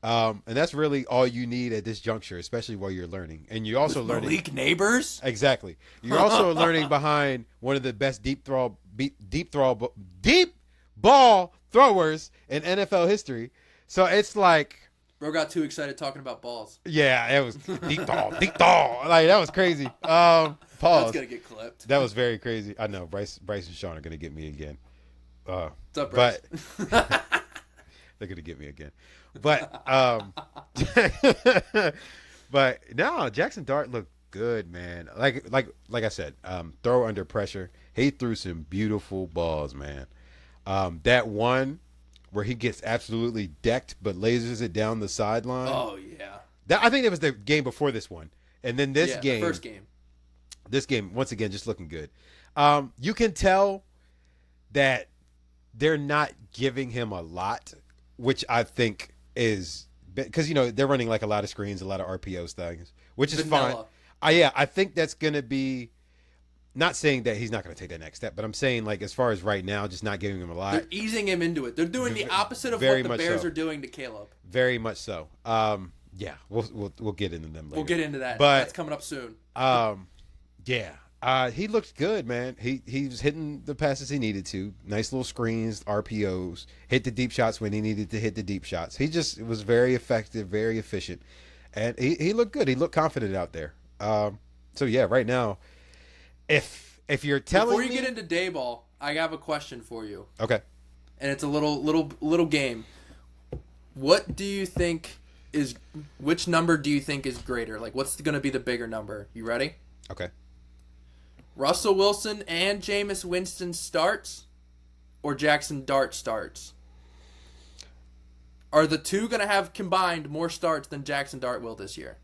[SPEAKER 2] And that's really all you need at this juncture, especially while you're learning. And you're also learning
[SPEAKER 1] Malik Neighbors.
[SPEAKER 2] Exactly. You're also learning behind one of the best deep ball throwers in NFL history. So it's like,
[SPEAKER 1] bro got too excited talking about balls.
[SPEAKER 2] Yeah, it was deep ball. Like that was crazy. Pause.
[SPEAKER 1] That's gonna get clipped.
[SPEAKER 2] That was very crazy. I know Bryce and Sean are gonna get me again.
[SPEAKER 1] What's up, Bryce?
[SPEAKER 2] But they're gonna get me again. But but no, Jackson Dart looked good, man. Like I said, throw under pressure. He threw some beautiful balls, man. That one where he gets absolutely decked but lasers it down the sideline.
[SPEAKER 1] Oh yeah.
[SPEAKER 2] I think that was the game before this one, and then this game,
[SPEAKER 1] the first game.
[SPEAKER 2] This game, once again, just looking good. You can tell that they're not giving him a lot, which I think is because they're running like a lot of screens, a lot of RPO things, which is fine. I think that's gonna be. Not saying that he's not going to take that next step, but I'm saying like as far as right now, just not giving him a lot.
[SPEAKER 1] They're easing him into it. They're doing the opposite of what the Bears are doing to Caleb.
[SPEAKER 2] Very much so. Yeah, we'll get into them later.
[SPEAKER 1] We'll get into that.
[SPEAKER 2] But
[SPEAKER 1] that's coming up soon.
[SPEAKER 2] He looked good, man. He was hitting the passes he needed to. Nice little screens, RPOs, hit the deep shots when he needed to hit the deep shots. He just was very effective, very efficient, and he looked good. He looked confident out there. So yeah, right now. If you're telling
[SPEAKER 1] Before you get into Daboll, I have a question for you.
[SPEAKER 2] Okay.
[SPEAKER 1] And it's a little game. What do you think which number do you think is greater? Like what's going to be the bigger number? You ready?
[SPEAKER 2] Okay.
[SPEAKER 1] Russell Wilson and Jameis Winston starts or Jackson Dart starts? Are the two going to have combined more starts than Jackson Dart will this year?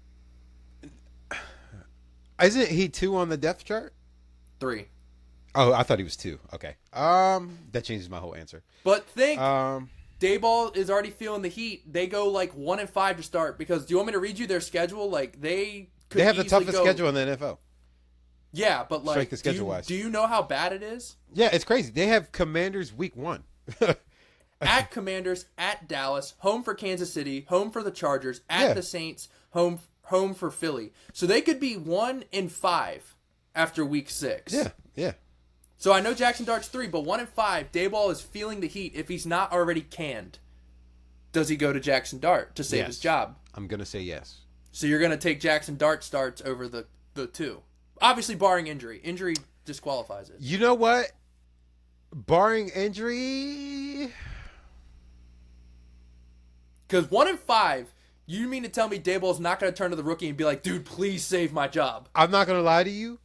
[SPEAKER 2] Isn't he 2 on the depth chart?
[SPEAKER 1] 3.
[SPEAKER 2] Oh, I thought he was 2. Okay. That changes my whole answer.
[SPEAKER 1] But think Daboll is already feeling the heat. They go like 1-5 to start because do you want me to read you their schedule? Like they
[SPEAKER 2] have the toughest schedule in the NFL.
[SPEAKER 1] Yeah, but like do you know how bad it is?
[SPEAKER 2] Yeah, it's crazy. They have Commanders week 1.
[SPEAKER 1] At Commanders, at Dallas, home for Kansas City, home for the Chargers, at the Saints, home for Philly. So they could be 1-5 after week 6.
[SPEAKER 2] Yeah.
[SPEAKER 1] So I know Jackson Dart's 3, but 1-5. Daboll is feeling the heat. If he's not already canned, does he go to Jackson Dart to save his job?
[SPEAKER 2] I'm gonna say yes.
[SPEAKER 1] So you're gonna take Jackson Dart starts over the 2, obviously barring injury. Injury disqualifies it.
[SPEAKER 2] You know what? Barring injury,
[SPEAKER 1] because 1-5. You mean to tell me Daboll's not going to turn to the rookie and be like, dude, please save my job?
[SPEAKER 2] I'm not going to lie to you.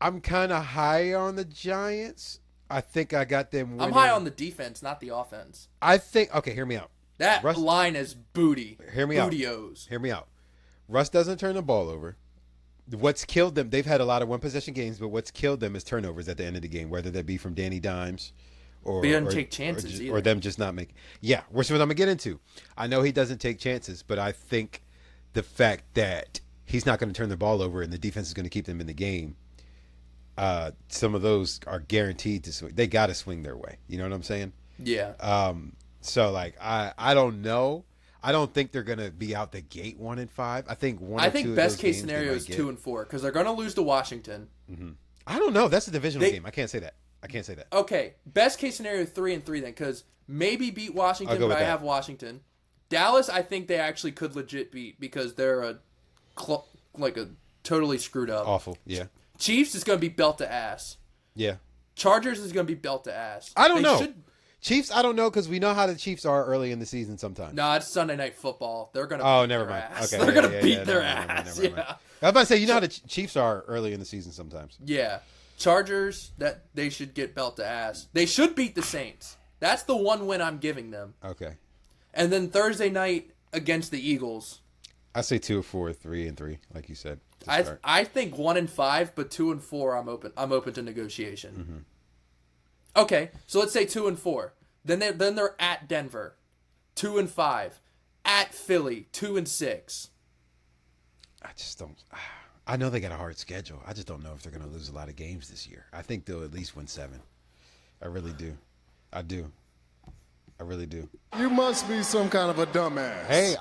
[SPEAKER 2] I'm kind of high on the Giants. I think I got them winning.
[SPEAKER 1] I'm high on the defense, not the offense.
[SPEAKER 2] Okay, hear me out.
[SPEAKER 1] That line is booty.
[SPEAKER 2] Hear me
[SPEAKER 1] Booty-os.
[SPEAKER 2] out. Hear me out. Russ doesn't turn the ball over. What's killed them, they've had a lot of one-possession games, but what's killed them is turnovers at the end of the game, whether that be from Danny Dimes or
[SPEAKER 1] he doesn't take chances either.
[SPEAKER 2] Or them just not making. Yeah, which is what I'm going to get into. I know he doesn't take chances, but I think the fact that he's not going to turn the ball over and the defense is going to keep them in the game, some of those are guaranteed to swing. They got to swing their way. You know what I'm saying?
[SPEAKER 1] Yeah.
[SPEAKER 2] So, like, I don't know. I don't think they're going to be out the gate 1-5. I think
[SPEAKER 1] best case scenario is 2-4 because they're going to lose to Washington.
[SPEAKER 2] Mm-hmm. I don't know. That's a divisional game. I can't say that.
[SPEAKER 1] Okay, best case scenario 3-3 then, because maybe beat Washington, but I have Washington. Dallas, I think they actually could legit beat because they're a totally screwed up.
[SPEAKER 2] Awful, yeah.
[SPEAKER 1] Chiefs is going to be belt to ass.
[SPEAKER 2] Yeah.
[SPEAKER 1] Chargers is going to be belt to ass.
[SPEAKER 2] I don't know. Chiefs, I don't know because we know how the Chiefs are early in the season sometimes.
[SPEAKER 1] No, it's Sunday Night Football. They're going to
[SPEAKER 2] beat their
[SPEAKER 1] ass.
[SPEAKER 2] Okay,
[SPEAKER 1] they're going to beat their ass. Yeah.
[SPEAKER 2] I was about to say, you know how the Chiefs are early in the season sometimes.
[SPEAKER 1] Yeah. Chargers, that they should get belt to ass. They should beat the Saints. That's the one win I'm giving them.
[SPEAKER 2] Okay.
[SPEAKER 1] And then Thursday night against the Eagles.
[SPEAKER 2] I say 2-4, 3-3, like you said.
[SPEAKER 1] I think 1-5, but 2-4. I'm open to negotiation. Mm-hmm. Okay, so let's say 2-4. Then they're at Denver, 2-5. At Philly, 2-6.
[SPEAKER 2] I just don't. I know they got a hard schedule. I just don't know if they're going to lose a lot of games this year. I think they'll at least win 7. I really do. I really do.
[SPEAKER 3] You must be some kind of a dumbass.
[SPEAKER 2] Hey,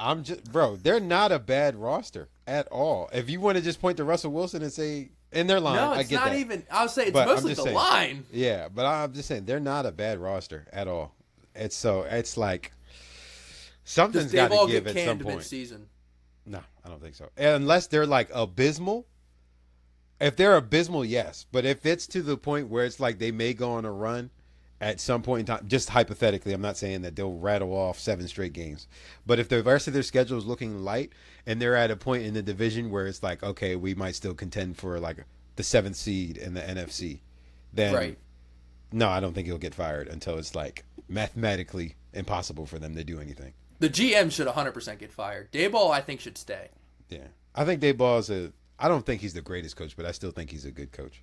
[SPEAKER 2] bro, they're not a bad roster at all. If you want to just point to Russell Wilson and say, in their line,
[SPEAKER 1] no,
[SPEAKER 2] I
[SPEAKER 1] it's
[SPEAKER 2] get
[SPEAKER 1] not
[SPEAKER 2] that.
[SPEAKER 1] even. I'll say it's
[SPEAKER 2] But
[SPEAKER 1] mostly the line.
[SPEAKER 2] Yeah, but I'm just saying, they're not a bad roster at all. It's like, something's got to give at some point.
[SPEAKER 1] Mid-season?
[SPEAKER 2] No, I don't think so. Unless they're like abysmal. If they're abysmal, yes. But if it's to the point where it's like they may go on a run at some point in time, just hypothetically, I'm not saying that they'll rattle off 7 straight games. But if the rest of their schedule is looking light and they're at a point in the division where it's like, okay, we might still contend for like the 7th seed in the NFC, then no, I don't think he'll get fired until it's like mathematically impossible for them to do anything.
[SPEAKER 1] The GM should 100% get fired. Daboll, I think, should stay.
[SPEAKER 2] Yeah. I think Daboll I don't think he's the greatest coach, but I still think he's a good coach.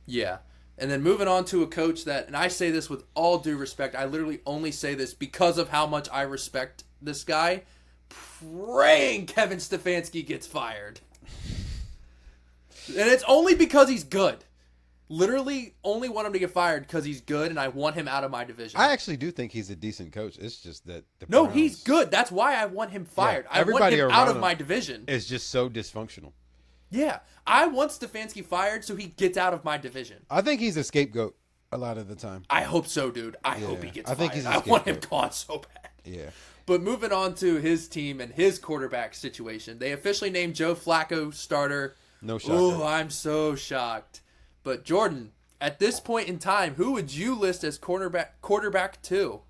[SPEAKER 1] Yeah. And then moving on to a coach that, and I say this with all due respect, I literally only say this because of how much I respect this guy, praying Kevin Stefanski gets fired. And it's only because he's good. Literally only want him to get fired because he's good, and I want him out of my division.
[SPEAKER 2] I actually do think he's a decent coach. It's just that
[SPEAKER 1] No, he's good. That's why I want him fired.
[SPEAKER 2] Yeah,
[SPEAKER 1] I want him out of my division.
[SPEAKER 2] It's just so dysfunctional.
[SPEAKER 1] Yeah. I want Stefanski fired so he gets out of my division.
[SPEAKER 2] I think he's a scapegoat a lot of the time.
[SPEAKER 1] I hope so, dude. I hope he gets fired.
[SPEAKER 2] I think he's a
[SPEAKER 1] scapegoat. I want him gone so bad.
[SPEAKER 2] Yeah.
[SPEAKER 1] But moving on to his team and his quarterback situation. They officially named Joe Flacco starter.
[SPEAKER 2] No shocker.
[SPEAKER 1] Oh, I'm so shocked. But Jordan, at this point in time, who would you list as quarterback 2?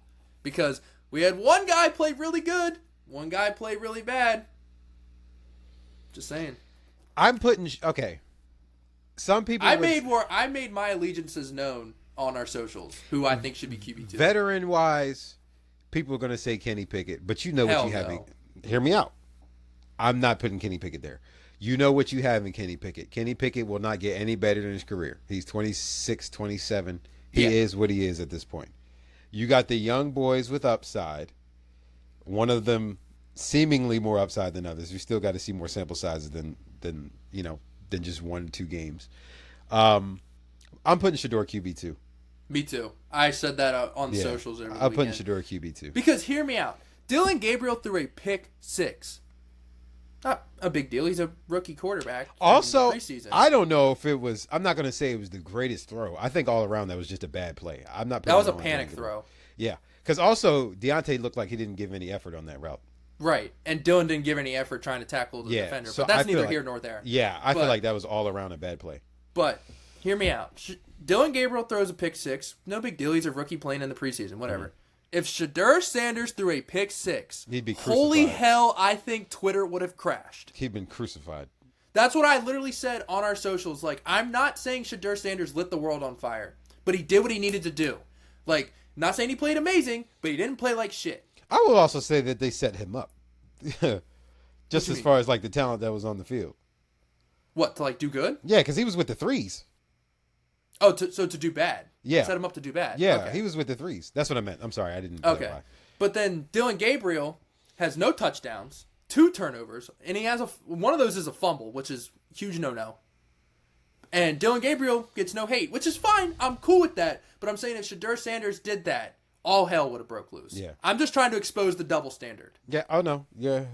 [SPEAKER 1] Because we had one guy play really good, one guy play really bad. Just saying.
[SPEAKER 2] I'm putting Some people
[SPEAKER 1] I made my allegiances known on our socials. Who I think should be QB2.
[SPEAKER 2] Veteran wise, people are going to say Kenny Pickett, but you know what you have.
[SPEAKER 1] No.
[SPEAKER 2] Hear me out. I'm not putting Kenny Pickett there. You know what you have in Kenny Pickett. Kenny Pickett will not get any better in his career. He's 26, 27. He is what he is at this point. You got the young boys with upside. One of them seemingly more upside than others. You still got to see more sample sizes than just 1 or 2 games. I'm putting Shador QB2.
[SPEAKER 1] Me too. I said that on the socials every
[SPEAKER 2] I'm putting
[SPEAKER 1] weekend.
[SPEAKER 2] Shador QB2.
[SPEAKER 1] Because hear me out. Dylan Gabriel threw a pick 6. a big deal. He's a rookie quarterback.
[SPEAKER 2] Also,
[SPEAKER 1] in the preseason.
[SPEAKER 2] I don't know if it was. I'm not going to say it was the greatest throw. I think all around that was just a bad play. I'm not.
[SPEAKER 1] That was a panic throw.
[SPEAKER 2] Yeah, because also Deontay looked like he didn't give any effort on that route.
[SPEAKER 1] Right, and Dylan didn't give any effort trying to tackle the defender.
[SPEAKER 2] So
[SPEAKER 1] but that's neither
[SPEAKER 2] like,
[SPEAKER 1] here nor there.
[SPEAKER 2] Yeah, I feel like that was all around a bad play.
[SPEAKER 1] But hear me out. Dylan Gabriel throws a pick six. No big deal. He's a rookie playing in the preseason. Whatever. Mm-hmm. If Shedeur Sanders threw a pick six,
[SPEAKER 2] he'd be crucified.
[SPEAKER 1] Holy hell, I think Twitter would have crashed.
[SPEAKER 2] He'd been crucified.
[SPEAKER 1] That's what I literally said on our socials. Like, I'm not saying Shedeur Sanders lit the world on fire, but he did what he needed to do. Like, not saying he played amazing, but he didn't play like shit.
[SPEAKER 2] I will also say that they set him up. Just as far as, like, the talent that was on the field.
[SPEAKER 1] What, to, like, do good?
[SPEAKER 2] Yeah, because he was with the threes.
[SPEAKER 1] Oh, so to do bad.
[SPEAKER 2] Yeah.
[SPEAKER 1] Set him up to do bad.
[SPEAKER 2] Yeah,
[SPEAKER 1] okay.
[SPEAKER 2] He was with the threes. That's what I meant. I'm sorry, I didn't
[SPEAKER 1] clarify.
[SPEAKER 2] clarify.
[SPEAKER 1] But then Dylan Gabriel has no touchdowns, 2 turnovers, and he has one of those is a fumble, which is huge no-no. And Dylan Gabriel gets no hate, which is fine. I'm cool with that. But I'm saying if Shedeur Sanders did that, all hell would have broke loose.
[SPEAKER 2] Yeah.
[SPEAKER 1] I'm just trying to expose the double standard.
[SPEAKER 2] Yeah. Oh, no. Yeah.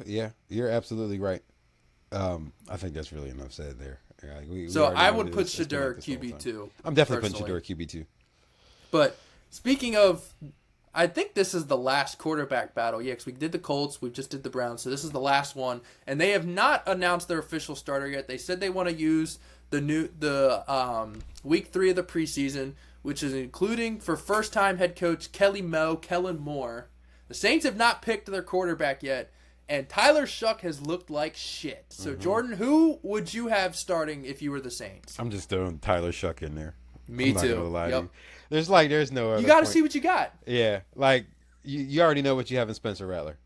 [SPEAKER 2] You're absolutely right. I think that's really enough said there.
[SPEAKER 1] So I would put Shedeur QB2.
[SPEAKER 2] I'm definitely putting Shedeur QB2.
[SPEAKER 1] But speaking of, I think this is the last quarterback battle. Yeah, because we did the Colts, we just did the Browns, so this is the last one. And they have not announced their official starter yet. They said they want to use the week 3 of the preseason, which is including for first-time head coach Kellen Moore. The Saints have not picked their quarterback yet. And Tyler Shuck has looked like shit. So, Jordan, who would you have starting if you were the Saints?
[SPEAKER 2] I'm just throwing Tyler Shuck in there.
[SPEAKER 1] Me too.
[SPEAKER 2] Yep. There's no other.
[SPEAKER 1] You got to see what you got.
[SPEAKER 2] Yeah. Like, you already know what you have in Spencer Rattler.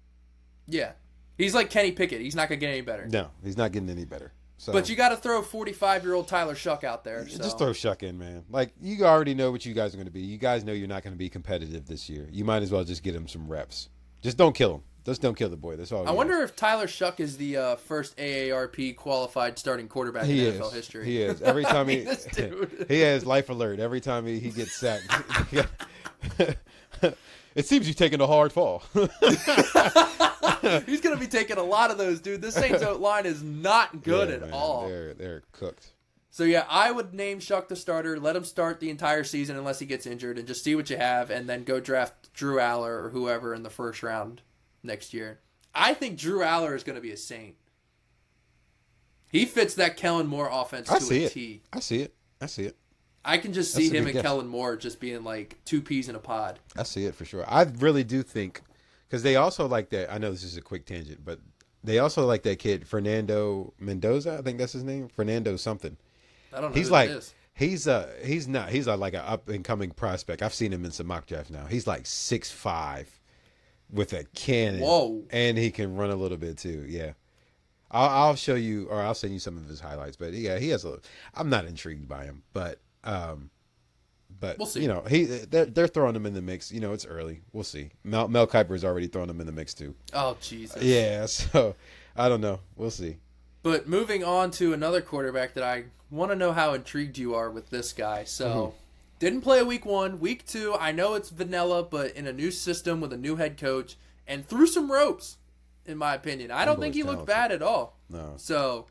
[SPEAKER 1] Yeah. He's like Kenny Pickett. He's not going to get any better.
[SPEAKER 2] No, he's not getting any better. So,
[SPEAKER 1] but you got to throw 45-year-old Tyler Shuck out there. So.
[SPEAKER 2] Just throw Shuck in, man. Like, you already know what you guys are going to be. You guys know you're not going to be competitive this year. You might as well just get him some reps. Just don't kill him. Just don't kill the boy. That's all.
[SPEAKER 1] I wonder if Tyler Shuck is the first AARP qualified starting quarterback in NFL history.
[SPEAKER 2] He is. Every time he
[SPEAKER 1] dude.
[SPEAKER 2] He has life alert every time he gets sacked. It seems he's taking a hard fall.
[SPEAKER 1] He's going to be taking a lot of those, dude. This Saints line is not good at all.
[SPEAKER 2] They're cooked.
[SPEAKER 1] So, yeah, I would name Shuck the starter, let him start the entire season unless he gets injured, and just see what you have, and then go draft Drew Aller or whoever in the first round next year. I think Drew Aller is going to be a Saint. He fits that Kellen Moore offense to a T.
[SPEAKER 2] I see it.
[SPEAKER 1] I can just see him and Kellen Moore just being like 2 peas in a pod.
[SPEAKER 2] I see it for sure. I really do think, because they also like that. I know this is a quick tangent, but they also like that kid Fernando Mendoza. I think that's his name. Fernando something.
[SPEAKER 1] I don't know.
[SPEAKER 2] He's
[SPEAKER 1] who
[SPEAKER 2] like
[SPEAKER 1] that is.
[SPEAKER 2] he's like an up and coming prospect. I've seen him in some mock drafts now. He's like 6'5", with a cannon.
[SPEAKER 1] Whoa!
[SPEAKER 2] And he can run a little bit too. Yeah. I'll show you, or I'll send you some of his highlights. But yeah, he has I'm not intrigued by him, but
[SPEAKER 1] we'll see.
[SPEAKER 2] You know, they're throwing him in the mix. You know, it's early. We'll see. Mel Kiper's already throwing him in the mix too.
[SPEAKER 1] Oh Jesus.
[SPEAKER 2] Yeah. So I don't know. We'll see.
[SPEAKER 1] But moving on to another quarterback that I want to know how intrigued you are with this guy. So didn't play week 1, week 2. I know it's vanilla, but in a new system with a new head coach and threw some ropes. In my opinion, I don't think he looked bad at all.
[SPEAKER 2] No.
[SPEAKER 1] So,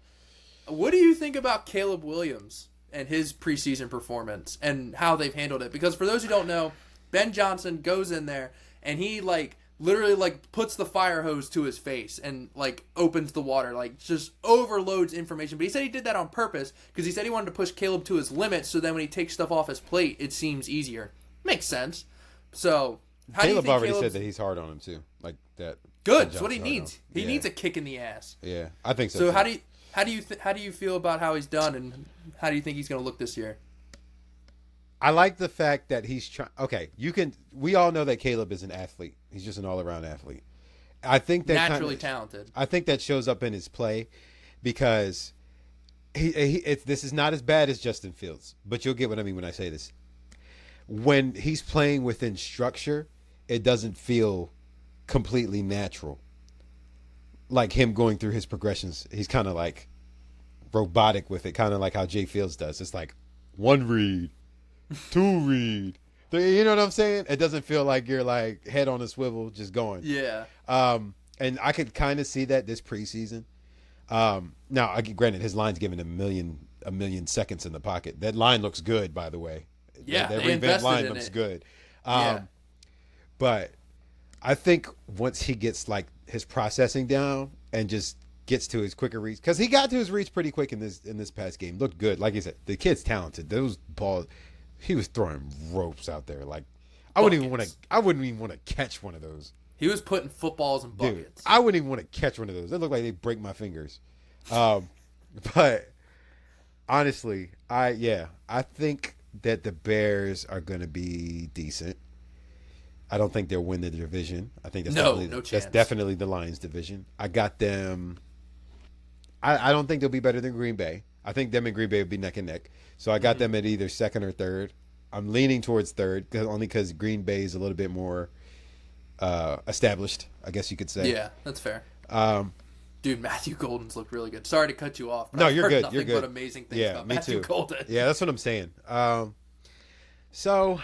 [SPEAKER 1] what do you think about Caleb Williams and his preseason performance and how they've handled it? Because for those who don't know, Ben Johnson goes in there and he literally puts the fire hose to his face and opens the water, just overloads information. But he said he did that on purpose because he said he wanted to push Caleb to his limits so then when he takes stuff off his plate, it seems easier. Makes sense. So,
[SPEAKER 2] Caleb already said that he's hard on him too, like that.
[SPEAKER 1] Good. That's what he needs. He needs a kick in the ass.
[SPEAKER 2] Yeah, I think so.
[SPEAKER 1] So
[SPEAKER 2] too.
[SPEAKER 1] how do you feel about how he's done, and how do you think he's going to look this year?
[SPEAKER 2] I like the fact that he's trying. Okay, we all know that Caleb is an athlete. He's just an all-around athlete. I think that
[SPEAKER 1] naturally talented.
[SPEAKER 2] I think that shows up in his play because this is not as bad as Justin Fields, but you'll get what I mean when I say this. When he's playing within structure, it doesn't feel completely natural. Like him going through his progressions, he's kind of like robotic with it, kind of like how Jay Fields does. It's like 1 read, 2 read. You know what I'm saying? It doesn't feel like you're like head on a swivel just going.
[SPEAKER 1] Yeah.
[SPEAKER 2] And I could kind of see that this preseason. Now, granted, his line's given a million seconds in the pocket. That line looks good, by the way.
[SPEAKER 1] Yeah,
[SPEAKER 2] that
[SPEAKER 1] they
[SPEAKER 2] revamped
[SPEAKER 1] invested
[SPEAKER 2] line
[SPEAKER 1] in
[SPEAKER 2] looks
[SPEAKER 1] it.
[SPEAKER 2] good.
[SPEAKER 1] Yeah.
[SPEAKER 2] But I think once he gets like his processing down and just gets to his quicker reach, because he got to his reach pretty quick in this past game. Looked good, like you said. The kid's talented. Those balls, he was throwing ropes out there. Like I wouldn't even want to catch one of those.
[SPEAKER 1] He was putting footballs in buckets.
[SPEAKER 2] Dude, I wouldn't even want to catch one of those. They look like they break my fingers. But honestly, I think that the Bears are going to be decent. I don't think they'll win the division. I think that's
[SPEAKER 1] no chance.
[SPEAKER 2] That's definitely the Lions division. I got them. I don't think they'll be better than Green Bay. I think them and Green Bay will be neck and neck. So I got them at either second or third. I'm leaning towards third only because Green Bay is a little bit more established, I guess you could say.
[SPEAKER 1] Yeah, that's fair. Dude, Matthew Golden's looked really good. Sorry to cut you off. But
[SPEAKER 2] No,
[SPEAKER 1] I've
[SPEAKER 2] you're
[SPEAKER 1] heard
[SPEAKER 2] good.
[SPEAKER 1] Nothing
[SPEAKER 2] You're good.
[SPEAKER 1] but amazing things
[SPEAKER 2] Yeah,
[SPEAKER 1] about
[SPEAKER 2] me
[SPEAKER 1] Matthew
[SPEAKER 2] too.
[SPEAKER 1] Golden.
[SPEAKER 2] Yeah, that's what I'm saying. So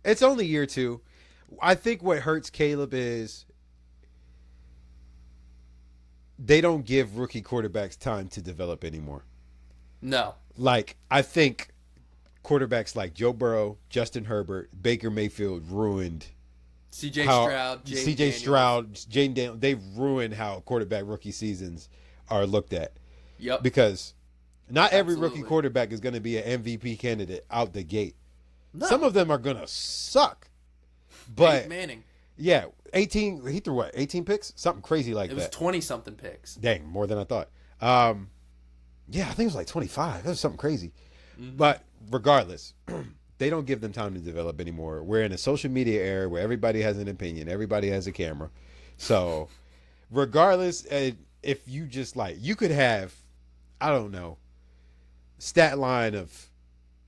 [SPEAKER 2] it's only year 2. I think what hurts Caleb is they don't give rookie quarterbacks time to develop anymore.
[SPEAKER 1] No.
[SPEAKER 2] Like, I think quarterbacks like Joe Burrow, Justin Herbert, Baker Mayfield ruined
[SPEAKER 1] C.J. Stroud,
[SPEAKER 2] Jaden Daniels, they've ruined how quarterback rookie seasons are looked at.
[SPEAKER 1] Yep.
[SPEAKER 2] Because not every
[SPEAKER 1] Absolutely.
[SPEAKER 2] rookie quarterback is going to be an MVP candidate out the gate.
[SPEAKER 1] No.
[SPEAKER 2] Some of them are going to suck. But
[SPEAKER 1] Peyton Manning.
[SPEAKER 2] yeah, 18. He threw what? 18 picks? Something crazy like
[SPEAKER 1] It was
[SPEAKER 2] that.
[SPEAKER 1] 20-something picks.
[SPEAKER 2] Dang, more than I thought. Yeah, I think it was like 25. That was something crazy.
[SPEAKER 1] Mm-hmm.
[SPEAKER 2] But regardless, they don't give them time to develop anymore. We're in a social media era where everybody has an opinion, everybody has a camera. So, regardless, if you just like, you could have, I don't know, stat line of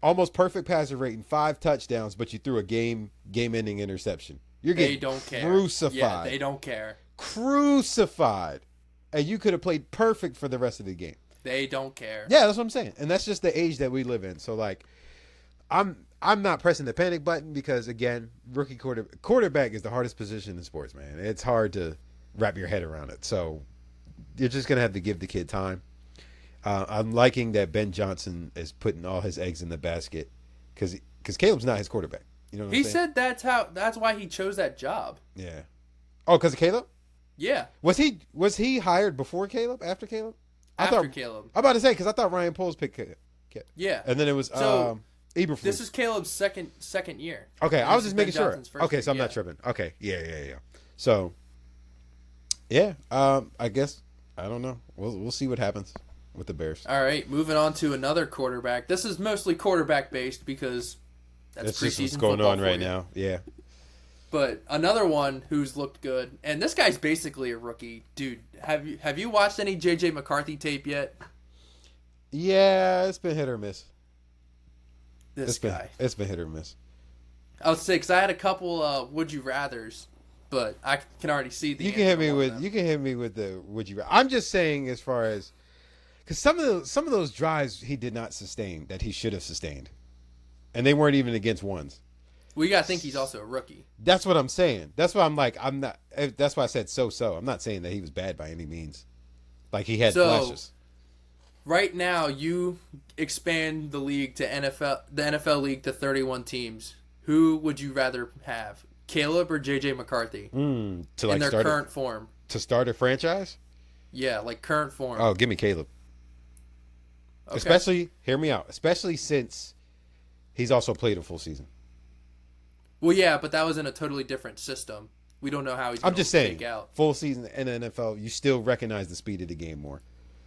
[SPEAKER 2] almost perfect passer rating, 5 touchdowns, but you threw a game-ending interception. You're
[SPEAKER 1] They
[SPEAKER 2] getting
[SPEAKER 1] don't care.
[SPEAKER 2] crucified.
[SPEAKER 1] Yeah, they don't care.
[SPEAKER 2] Crucified. And you could have played perfect for the rest of the game.
[SPEAKER 1] They don't care.
[SPEAKER 2] Yeah, that's what I'm saying. And that's just the age that we live in. So, like, I'm not pressing the panic button because, again, rookie quarterback is the hardest position in sports, man. It's hard to wrap your head around it. So you're just going to have to give the kid time. I'm liking that Ben Johnson is putting all his eggs in the basket because Caleb's not his quarterback. You know what I'm saying?
[SPEAKER 1] He said that's why he chose that job.
[SPEAKER 2] Yeah. Oh, because of Caleb?
[SPEAKER 1] Yeah.
[SPEAKER 2] Was he hired before Caleb? After Caleb?
[SPEAKER 1] Caleb.
[SPEAKER 2] I'm about to say because I thought Ryan Poles picked Caleb.
[SPEAKER 1] Yeah.
[SPEAKER 2] And then it was
[SPEAKER 1] So,
[SPEAKER 2] Eberflus.
[SPEAKER 1] This is Caleb's second year.
[SPEAKER 2] Okay,
[SPEAKER 1] And
[SPEAKER 2] I was
[SPEAKER 1] this
[SPEAKER 2] just
[SPEAKER 1] is
[SPEAKER 2] making
[SPEAKER 1] Ben
[SPEAKER 2] sure.
[SPEAKER 1] Johnson's first
[SPEAKER 2] Okay,
[SPEAKER 1] year.
[SPEAKER 2] so I'm not tripping. Okay, yeah. So, yeah, I guess I don't know. We'll see what happens with the Bears.
[SPEAKER 1] All right, moving on to another quarterback. This is mostly quarterback based because that's
[SPEAKER 2] That's just
[SPEAKER 1] preseason
[SPEAKER 2] what's going
[SPEAKER 1] football
[SPEAKER 2] on
[SPEAKER 1] for
[SPEAKER 2] right
[SPEAKER 1] you.
[SPEAKER 2] now. Yeah.
[SPEAKER 1] But another one who's looked good, and this guy's basically a rookie, dude. Have you watched any JJ McCarthy tape yet?
[SPEAKER 2] Yeah, it's been hit or miss.
[SPEAKER 1] This guy.
[SPEAKER 2] It's been hit or miss.
[SPEAKER 1] I was sick because I had a couple would you rather's, but I can already see the.
[SPEAKER 2] You can hit me with the would you rather. I'm just saying as far as because some of those drives he did not sustain that he should have sustained, and they weren't even against ones.
[SPEAKER 1] Well, you gotta think he's also a rookie.
[SPEAKER 2] That's what I'm saying. That's why I'm like I'm not. That's why I said so. I'm not saying that he was bad by any means. Like he had flashes.
[SPEAKER 1] Right now, you expand the league to the NFL league to 31 teams. Who would you rather have, Caleb or JJ McCarthy?
[SPEAKER 2] To like
[SPEAKER 1] in their
[SPEAKER 2] start
[SPEAKER 1] current form.
[SPEAKER 2] To start a franchise?
[SPEAKER 1] Yeah, like current form.
[SPEAKER 2] Oh, give me Caleb.
[SPEAKER 1] Okay.
[SPEAKER 2] Especially, hear me out. Especially since he's also played a full season.
[SPEAKER 1] Well, yeah, but that was in a totally different system. We don't know how he's.
[SPEAKER 2] I'm just saying,
[SPEAKER 1] take out.
[SPEAKER 2] full season in the NFL, you still recognize the speed of the game more.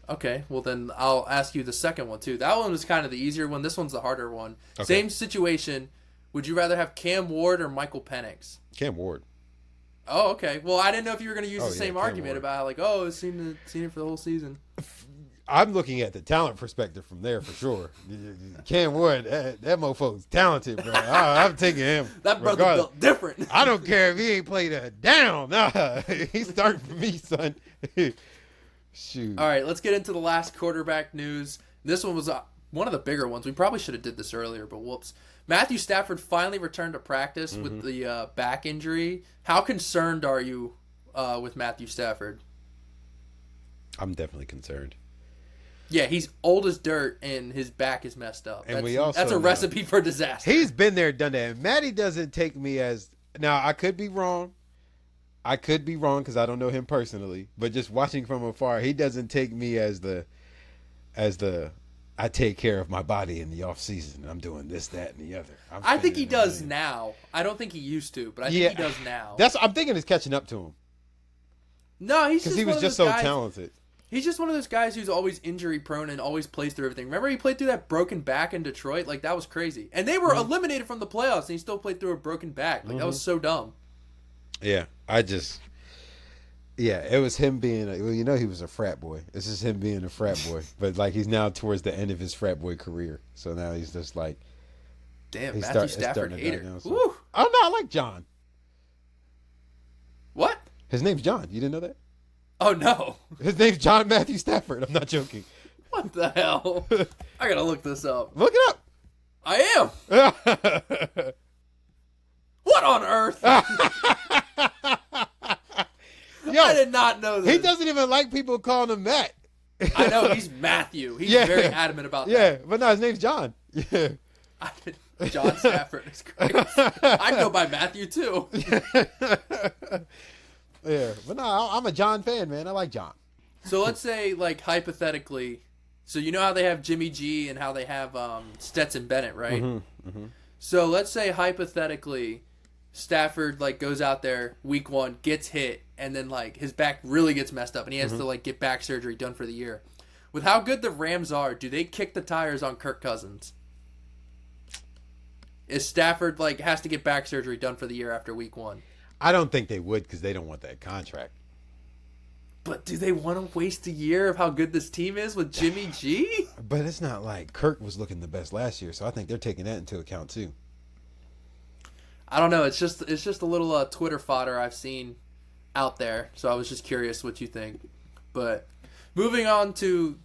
[SPEAKER 1] Okay, well then I'll ask you the second one too. That one was kind of the easier one. This one's the harder one.
[SPEAKER 2] Okay.
[SPEAKER 1] Same situation. Would you rather have Cam Ward or Michael Penix?
[SPEAKER 2] Cam Ward.
[SPEAKER 1] Oh, okay. Well, I didn't know if you were going to use the
[SPEAKER 2] Yeah,
[SPEAKER 1] same
[SPEAKER 2] Cam
[SPEAKER 1] argument
[SPEAKER 2] Ward.
[SPEAKER 1] about like, oh, I've seen it for the whole season.
[SPEAKER 2] I'm looking at the talent perspective from there for sure. Cam Ward, that mofo's talented, bro. I'm taking him.
[SPEAKER 1] That brother
[SPEAKER 2] regardless.
[SPEAKER 1] built different.
[SPEAKER 2] I don't care if he ain't played a down. Nah, he's starting for me, son. Shoot.
[SPEAKER 1] All right, let's get into the last quarterback news. This one was one of the bigger ones. We probably should have did this earlier, but whoops. Matthew Stafford finally returned to practice with the back injury. How concerned are you with Matthew Stafford?
[SPEAKER 2] I'm definitely concerned.
[SPEAKER 1] Yeah, he's old as dirt and his back is messed up.
[SPEAKER 2] And
[SPEAKER 1] that's a recipe for disaster.
[SPEAKER 2] He's been there, done that. And Matty doesn't take me as now. I could be wrong. Because I don't know him personally. But just watching from afar, he doesn't take me as the I take care of my body in the off season. I'm doing this, that, and the other.
[SPEAKER 1] I think he does now. I don't think he used to, but I think he does now.
[SPEAKER 2] I'm thinking it's catching up to him.
[SPEAKER 1] No, he's just
[SPEAKER 2] because he was just so talented.
[SPEAKER 1] He's just one of those guys who's always injury prone and always plays through everything. Remember he played through that broken back in Detroit? Like, that was crazy. And they were eliminated from the playoffs, and he still played through a broken back. Like, that was so dumb.
[SPEAKER 2] Yeah, it was him being, he was a frat boy. This is him being a frat boy. But, like, he's now towards the end of his frat boy career. So now he's just like.
[SPEAKER 1] Damn, Matthew Stafford hater.
[SPEAKER 2] Oh, no, I like John.
[SPEAKER 1] What?
[SPEAKER 2] His name's John. You didn't know that?
[SPEAKER 1] Oh, no.
[SPEAKER 2] His name's John Matthew Stafford. I'm not joking.
[SPEAKER 1] What the hell? I gotta look this up.
[SPEAKER 2] Look it up.
[SPEAKER 1] I am. What on earth?
[SPEAKER 2] Yo,
[SPEAKER 1] I did not know this.
[SPEAKER 2] He doesn't even like people calling him Matt.
[SPEAKER 1] I know, he's Matthew. He's very adamant about that.
[SPEAKER 2] Yeah, but no, his name's John. Yeah.
[SPEAKER 1] John Stafford is great. I'd go by Matthew, too.
[SPEAKER 2] Yeah, but no, I'm a John fan, man. I like John.
[SPEAKER 1] So let's say, like, hypothetically, so you know how they have Jimmy G and how they have Stetson Bennett, right? So let's say, hypothetically, Stafford, like, goes out there week 1, gets hit, and then, like, his back really gets messed up, and he has to, like, get back surgery done for the year. With how good the Rams are, do they kick the tires on Kirk Cousins? Is Stafford, like, has to get back surgery done for the year after week 1?
[SPEAKER 2] I don't think they would because they don't want that contract.
[SPEAKER 1] But do they want to waste a year of how good this team is with Jimmy G?
[SPEAKER 2] But it's not like Kirk was looking the best last year, so I think they're taking that into account too.
[SPEAKER 1] I don't know. It's just a little Twitter fodder I've seen out there, so I was just curious what you think. But moving on to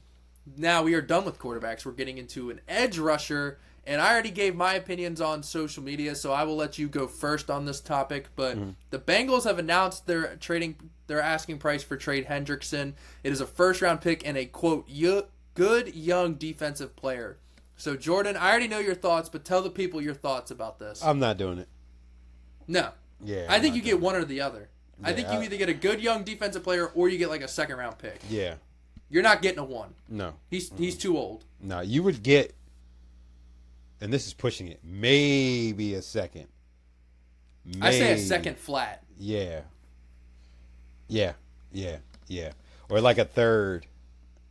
[SPEAKER 1] now, we are done with quarterbacks. We're getting into an edge rusher. And I already gave my opinions on social media, so I will let you go first on this topic. But the Bengals have announced their asking price for Trey Hendrickson. It is a first-round pick and a, quote, good young defensive player. So, Jordan, I already know your thoughts, but tell the people your thoughts about this.
[SPEAKER 2] I'm not doing it.
[SPEAKER 1] No.
[SPEAKER 2] Yeah.
[SPEAKER 1] I think you get one or the other. I think you either get a good young defensive player or you get, like, a second-round pick.
[SPEAKER 2] Yeah.
[SPEAKER 1] You're not getting a 1.
[SPEAKER 2] No.
[SPEAKER 1] He's too old.
[SPEAKER 2] No, you would get... And this is pushing it. Maybe a second. Maybe.
[SPEAKER 1] I say a second flat.
[SPEAKER 2] Yeah. Or like a third.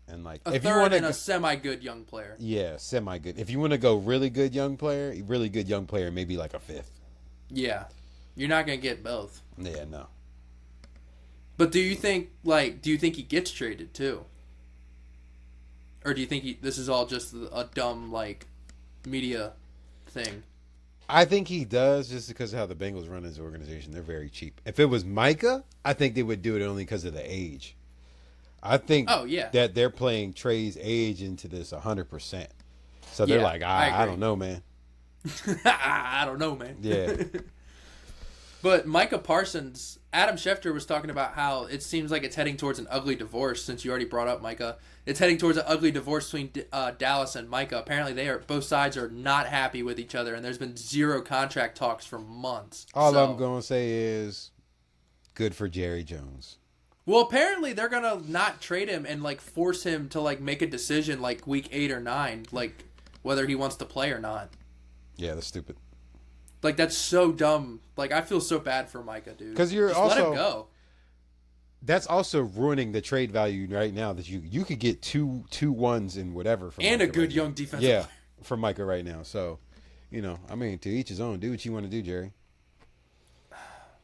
[SPEAKER 2] And like
[SPEAKER 1] a third and a semi-good young player.
[SPEAKER 2] Yeah, semi-good. If you want to go really good young player, maybe like a fifth.
[SPEAKER 1] Yeah. You're not going to get both.
[SPEAKER 2] Yeah, no.
[SPEAKER 1] But do you think he gets traded too? Or do you think this is all just a dumb, like, media thing?
[SPEAKER 2] I think he does just because of how the Bengals run his organization. They're very cheap. If it was Micah, I think they would do it only because of the age. I think that they're playing Trey's age into this 100%. So they're like, I don't know, man.
[SPEAKER 1] I don't know, man.
[SPEAKER 2] Yeah.
[SPEAKER 1] But Micah Parsons, Adam Schefter was talking about how it seems like it's heading towards an ugly divorce, since you already brought up Micah. It's heading towards an ugly divorce between Dallas and Micah. Apparently, both sides are not happy with each other, and there's been zero contract talks for months.
[SPEAKER 2] All I'm going to say is good for Jerry Jones.
[SPEAKER 1] Well, apparently they're going to not trade him and, like, force him to, like, make a decision, like, week 8 or 9, like, whether he wants to play or not.
[SPEAKER 2] Yeah, that's stupid.
[SPEAKER 1] Like, that's so dumb. Like, I feel so bad for Micah, dude.
[SPEAKER 2] Because
[SPEAKER 1] Just let him go.
[SPEAKER 2] That's also ruining the trade value right now that you could get two ones and whatever from
[SPEAKER 1] and
[SPEAKER 2] Micah
[SPEAKER 1] a good young defensive player.
[SPEAKER 2] for Micah right now. So, I mean, to each his own. Do what you want to do, Jerry.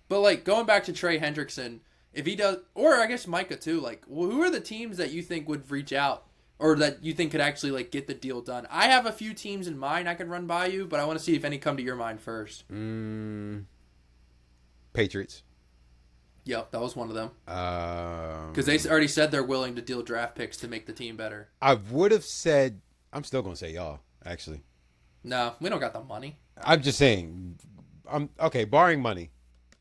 [SPEAKER 1] But, like, going back to Trey Hendrickson, if he does, or I guess Micah too, like, who are the teams that you think would reach out or that you think could actually, like, get the deal done? I have a few teams in mind I could run by you, but I want to see if any come to your mind first.
[SPEAKER 2] Patriots.
[SPEAKER 1] Yep, that was one of them.
[SPEAKER 2] Because
[SPEAKER 1] they already said they're willing to deal draft picks to make the team better.
[SPEAKER 2] I would have said, I'm still going to say y'all, actually.
[SPEAKER 1] No, we don't got the money.
[SPEAKER 2] I'm just saying, okay, barring money,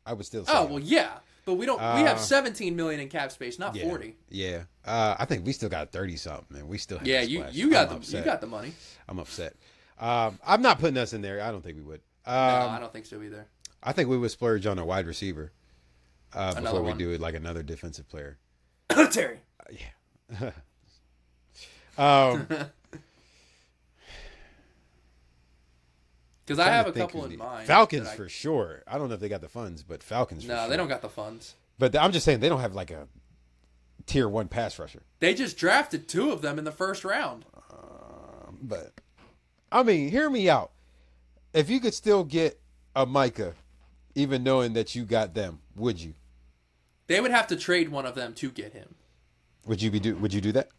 [SPEAKER 2] I would still say
[SPEAKER 1] well, yeah. But we don't. We have 17 million in cap space, not
[SPEAKER 2] Yeah,
[SPEAKER 1] 40.
[SPEAKER 2] Yeah. I think we still got 30 something, and we still have
[SPEAKER 1] Yeah,
[SPEAKER 2] to
[SPEAKER 1] you
[SPEAKER 2] splash.
[SPEAKER 1] you got
[SPEAKER 2] I'm
[SPEAKER 1] the
[SPEAKER 2] upset.
[SPEAKER 1] you got the money.
[SPEAKER 2] I'm upset. I'm not putting us in there. I don't think we would.
[SPEAKER 1] No, I don't think so either.
[SPEAKER 2] I think we would splurge on a wide receiver before we
[SPEAKER 1] one.
[SPEAKER 2] do it, like another defensive player.
[SPEAKER 1] Terry.
[SPEAKER 2] Yeah.
[SPEAKER 1] Because I have a couple in mind.
[SPEAKER 2] Falcons for sure. I don't know if they got the funds, but Falcons.
[SPEAKER 1] No, they don't got the funds.
[SPEAKER 2] But I'm just saying they don't have like a tier 1 pass rusher.
[SPEAKER 1] They just drafted 2 of them in the first round.
[SPEAKER 2] But I mean, hear me out. If you could still get a Micah, even knowing that you got them, would you?
[SPEAKER 1] They would have to trade one of them to get him.
[SPEAKER 2] Would you do that?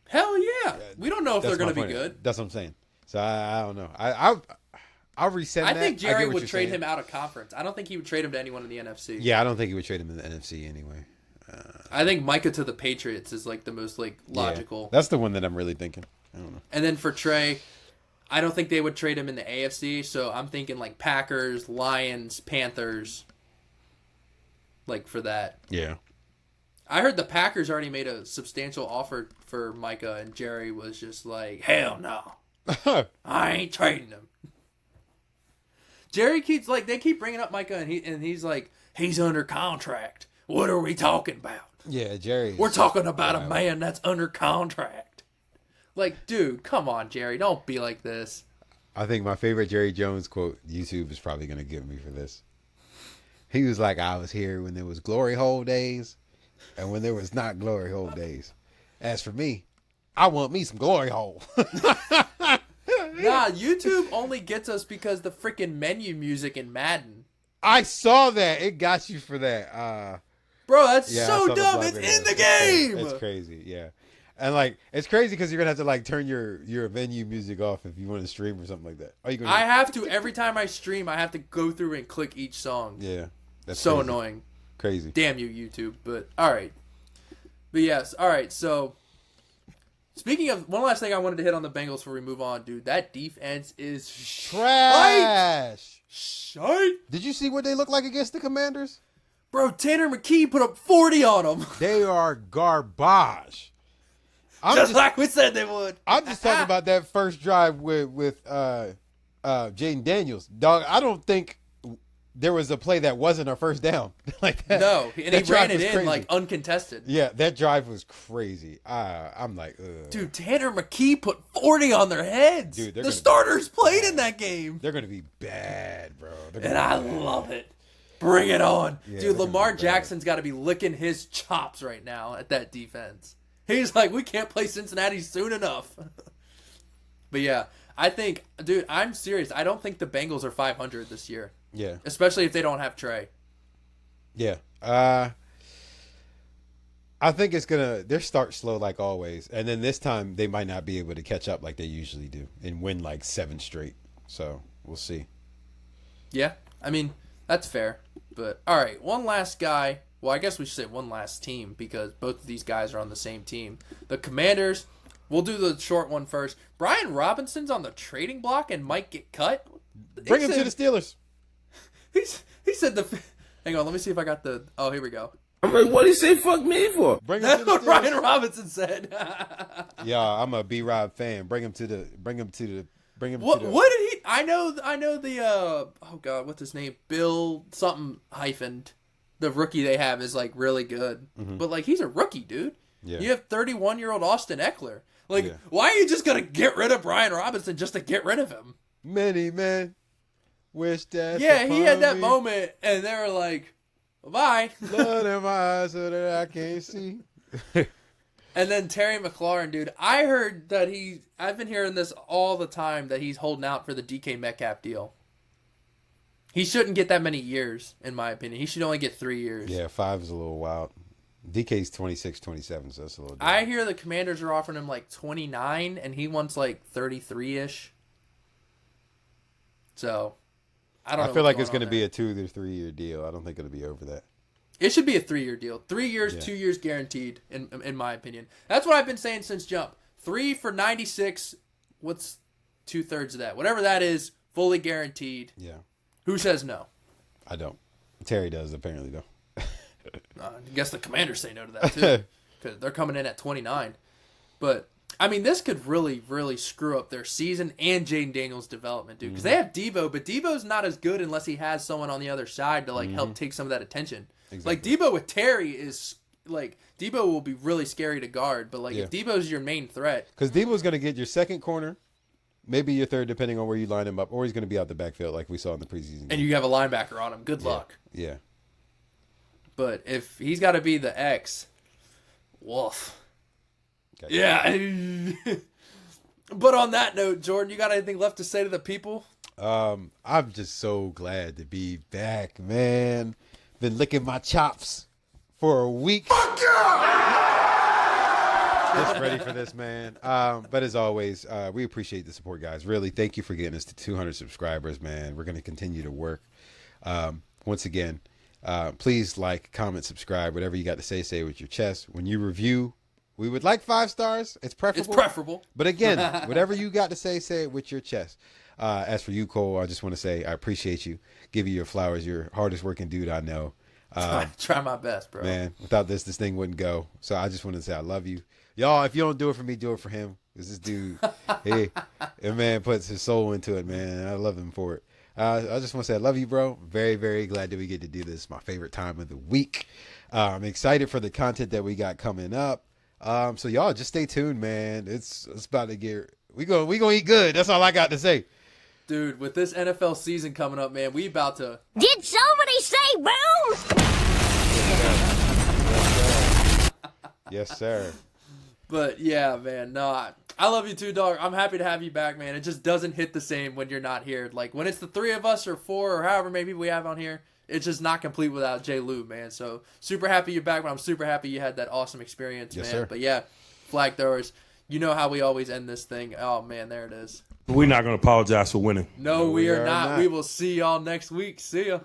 [SPEAKER 1] Hell yeah. We don't know if they're going to be good.
[SPEAKER 2] That's what I'm saying. So I don't know. I'll resend that.
[SPEAKER 1] I think Jerry
[SPEAKER 2] get what
[SPEAKER 1] would
[SPEAKER 2] you're
[SPEAKER 1] trade
[SPEAKER 2] saying.
[SPEAKER 1] him out of conference. I don't think he would trade him to anyone in the NFC.
[SPEAKER 2] Yeah, I don't think he would trade him in the NFC anyway.
[SPEAKER 1] I think Micah to the Patriots is like the most like logical.
[SPEAKER 2] Yeah, that's the one that I'm really thinking. I don't know.
[SPEAKER 1] And then for Trey, I don't think they would trade him in the AFC. So I'm thinking like Packers, Lions, Panthers. Like for that.
[SPEAKER 2] Yeah.
[SPEAKER 1] I heard the Packers already made a substantial offer for Micah, and Jerry was just like, "Hell no, I ain't trading him." Jerry keeps like they keep bringing up Micah, and he's like, "He's under contract. What are we talking about?"
[SPEAKER 2] Yeah, Jerry.
[SPEAKER 1] We're talking about a man that's under contract. Like, dude, come on, Jerry, don't be like this.
[SPEAKER 2] I think my favorite Jerry Jones quote, YouTube is probably going to give me for this. He was like, I was here when there was glory hole days and when there was not glory hole days. As for me, I want me some glory hole.
[SPEAKER 1] Nah, YouTube only gets us because the freaking menu music in Madden.
[SPEAKER 2] I saw that. It got you for that.
[SPEAKER 1] Bro, that's
[SPEAKER 2] Yeah, I
[SPEAKER 1] so
[SPEAKER 2] saw the
[SPEAKER 1] dumb.
[SPEAKER 2] blog
[SPEAKER 1] It's
[SPEAKER 2] video.
[SPEAKER 1] in the game.
[SPEAKER 2] It's crazy, yeah. And like, it's crazy because you're gonna have to like turn your venue music off if you want to stream or something like that. Are you gonna?
[SPEAKER 1] I have to every time I stream. I have to go through and click each song.
[SPEAKER 2] Yeah, that's
[SPEAKER 1] so
[SPEAKER 2] crazy.
[SPEAKER 1] annoying.
[SPEAKER 2] Crazy.
[SPEAKER 1] Damn you, YouTube. But all right. But yes, all right. So speaking of one last thing, I wanted to hit on the Bengals before we move on, dude. That defense is
[SPEAKER 2] Trash.
[SPEAKER 1] shite.
[SPEAKER 2] Did you see what they look like against the Commanders?
[SPEAKER 1] Bro, Tanner McKee put up 40 on them.
[SPEAKER 2] They are garbage.
[SPEAKER 1] Just like we said they would.
[SPEAKER 2] I'm just talking about that first drive with Jaden Daniels. Dog, I don't think there was a play that wasn't a first down like that.
[SPEAKER 1] No, and
[SPEAKER 2] That
[SPEAKER 1] he ran
[SPEAKER 2] drive
[SPEAKER 1] it
[SPEAKER 2] was
[SPEAKER 1] in
[SPEAKER 2] crazy.
[SPEAKER 1] like uncontested.
[SPEAKER 2] Yeah, that drive was crazy. I'm like, ugh.
[SPEAKER 1] Dude, Tanner McKee put 40 on their heads.
[SPEAKER 2] Dude, they're
[SPEAKER 1] the
[SPEAKER 2] gonna
[SPEAKER 1] starters played in that game.
[SPEAKER 2] They're gonna be bad, bro.
[SPEAKER 1] And I love it. Bring it on.
[SPEAKER 2] Yeah,
[SPEAKER 1] Dude,
[SPEAKER 2] they're
[SPEAKER 1] Lamar
[SPEAKER 2] gonna be bad.
[SPEAKER 1] Jackson's got to be licking his chops right now at that defense. He's like, we can't play Cincinnati soon enough. But yeah, I think, dude, I'm serious. I don't think the Bengals are 500 this year.
[SPEAKER 2] Yeah.
[SPEAKER 1] Especially if they don't have Trey.
[SPEAKER 2] Yeah. I think it's they'll start slow like always. And then this time they might not be able to catch up like they usually do and win like 7 straight. So we'll see.
[SPEAKER 1] Yeah, I mean, that's fair. But, all right, one last guy. Well, I guess we should say one last team because both of these guys are on the same team. The Commanders, we'll do the short one first. Brian Robinson's on the trading block and might get cut.
[SPEAKER 2] Bring him to the Steelers.
[SPEAKER 1] He said hang on, let me see if I got the, oh, here we go.
[SPEAKER 4] I'm like, what did he say fuck me for?
[SPEAKER 2] Bring him
[SPEAKER 1] That's
[SPEAKER 2] to the
[SPEAKER 1] what
[SPEAKER 2] Steelers.
[SPEAKER 1] Brian Robinson said.
[SPEAKER 2] Yeah, I'm a B-Rob fan. Bring him to the
[SPEAKER 1] What did he, I know the, oh God, what's his name? Bill something hyphened. The rookie they have is like really good. But like, he's a rookie, dude.
[SPEAKER 2] Yeah.
[SPEAKER 1] You have 31-year-old Austin Eckler. Like,
[SPEAKER 2] Yeah.
[SPEAKER 1] why are you just going to get rid of Brian Robinson just to get rid of him?
[SPEAKER 2] Many men wish that.
[SPEAKER 1] Yeah, he had that
[SPEAKER 2] me.
[SPEAKER 1] moment, and they were like, bye.
[SPEAKER 2] Blood in my eyes so that I can't see.
[SPEAKER 1] And then Terry McLaurin, dude, I heard that I've been hearing this all the time, that he's holding out for the DK Metcalf deal. He shouldn't get that many years, in my opinion. He should only get 3 years.
[SPEAKER 2] Yeah, 5 is a little wild. DK's 26, 27, so that's a little different.
[SPEAKER 1] I hear the Commanders are offering him like 29, and he wants like 33-ish. So, I don't know.
[SPEAKER 2] I feel
[SPEAKER 1] what's
[SPEAKER 2] like it's
[SPEAKER 1] going
[SPEAKER 2] going
[SPEAKER 1] on
[SPEAKER 2] to be
[SPEAKER 1] there.
[SPEAKER 2] a 2 to 3 year deal. I don't think it'll be over that.
[SPEAKER 1] It should be a 3-year deal. 3 years,
[SPEAKER 2] Yeah.
[SPEAKER 1] 2 years guaranteed, in my opinion. That's what I've been saying since jump. 3 for 96. What's 2/3 of that? Whatever that is, fully guaranteed.
[SPEAKER 2] Yeah,
[SPEAKER 1] Who says no?
[SPEAKER 2] I don't. Terry does apparently though.
[SPEAKER 1] I guess the Commanders say no to that too, because they're coming in at 29. But I mean, this could really, really screw up their season and Jaden Daniels' development, dude. Because they have Debo, but Debo's not as good unless he has someone on the other side to like help take some of that attention. Exactly. Like Debo with Terry is like Debo will be really scary to guard, but like if Debo's your main threat,
[SPEAKER 2] because Debo's going to get your second corner, maybe your third, depending on where you line him up, or he's going to be out the backfield like we saw in the preseason game.
[SPEAKER 1] And you have a linebacker on him. Good luck.
[SPEAKER 2] Yeah.
[SPEAKER 1] But if he's got to be the X, woof. Okay. Yeah. But on that note, Jordan, you got anything left to say to the people?
[SPEAKER 2] I'm just so glad to be back, man. Been licking my chops for a week. Fuck yeah! Just ready for this, man. But as always, we appreciate the support, guys. Really, thank you for getting us to 200 subscribers, man. We're going to continue to work. Once again, please like, comment, subscribe, whatever you got to say it with your chest. When you review, we would like 5 stars. It's preferable. But again, whatever you got to say it with your chest. As for you, Cole, I just want to say I appreciate you. Give you your flowers. You're the hardest working dude I know.
[SPEAKER 1] Try my best, bro.
[SPEAKER 2] Man, without this thing wouldn't go. So I just want to say I love you. Y'all, if you don't do it for me, do it for him. Because this dude, a man puts his soul into it, man. I love him for it. I just want to say I love you, bro. Very, very glad that we get to do this. My favorite time of the week. I'm excited for the content that we got coming up. So y'all just stay tuned, man. It's about to get we gonna eat good. That's all I got to say.
[SPEAKER 1] Dude, with this NFL season coming up, man, we about to.
[SPEAKER 5] Did somebody say boom?
[SPEAKER 2] Yes, sir.
[SPEAKER 1] But yeah, man, no, I love you too, dog. I'm happy to have you back, man. It just doesn't hit the same when you're not here. Like when it's the 3 of us or 4 or however many people we have on here, it's just not complete without J. Lou, man. So super happy you're back, but I'm super happy you had that awesome experience,
[SPEAKER 2] yes,
[SPEAKER 1] man.
[SPEAKER 2] Sir.
[SPEAKER 1] But yeah, flag throwers, you know how we always end this thing. Oh man, there it is.
[SPEAKER 4] We're not going to apologize for winning.
[SPEAKER 1] No, we are not. We will see y'all next week. See ya.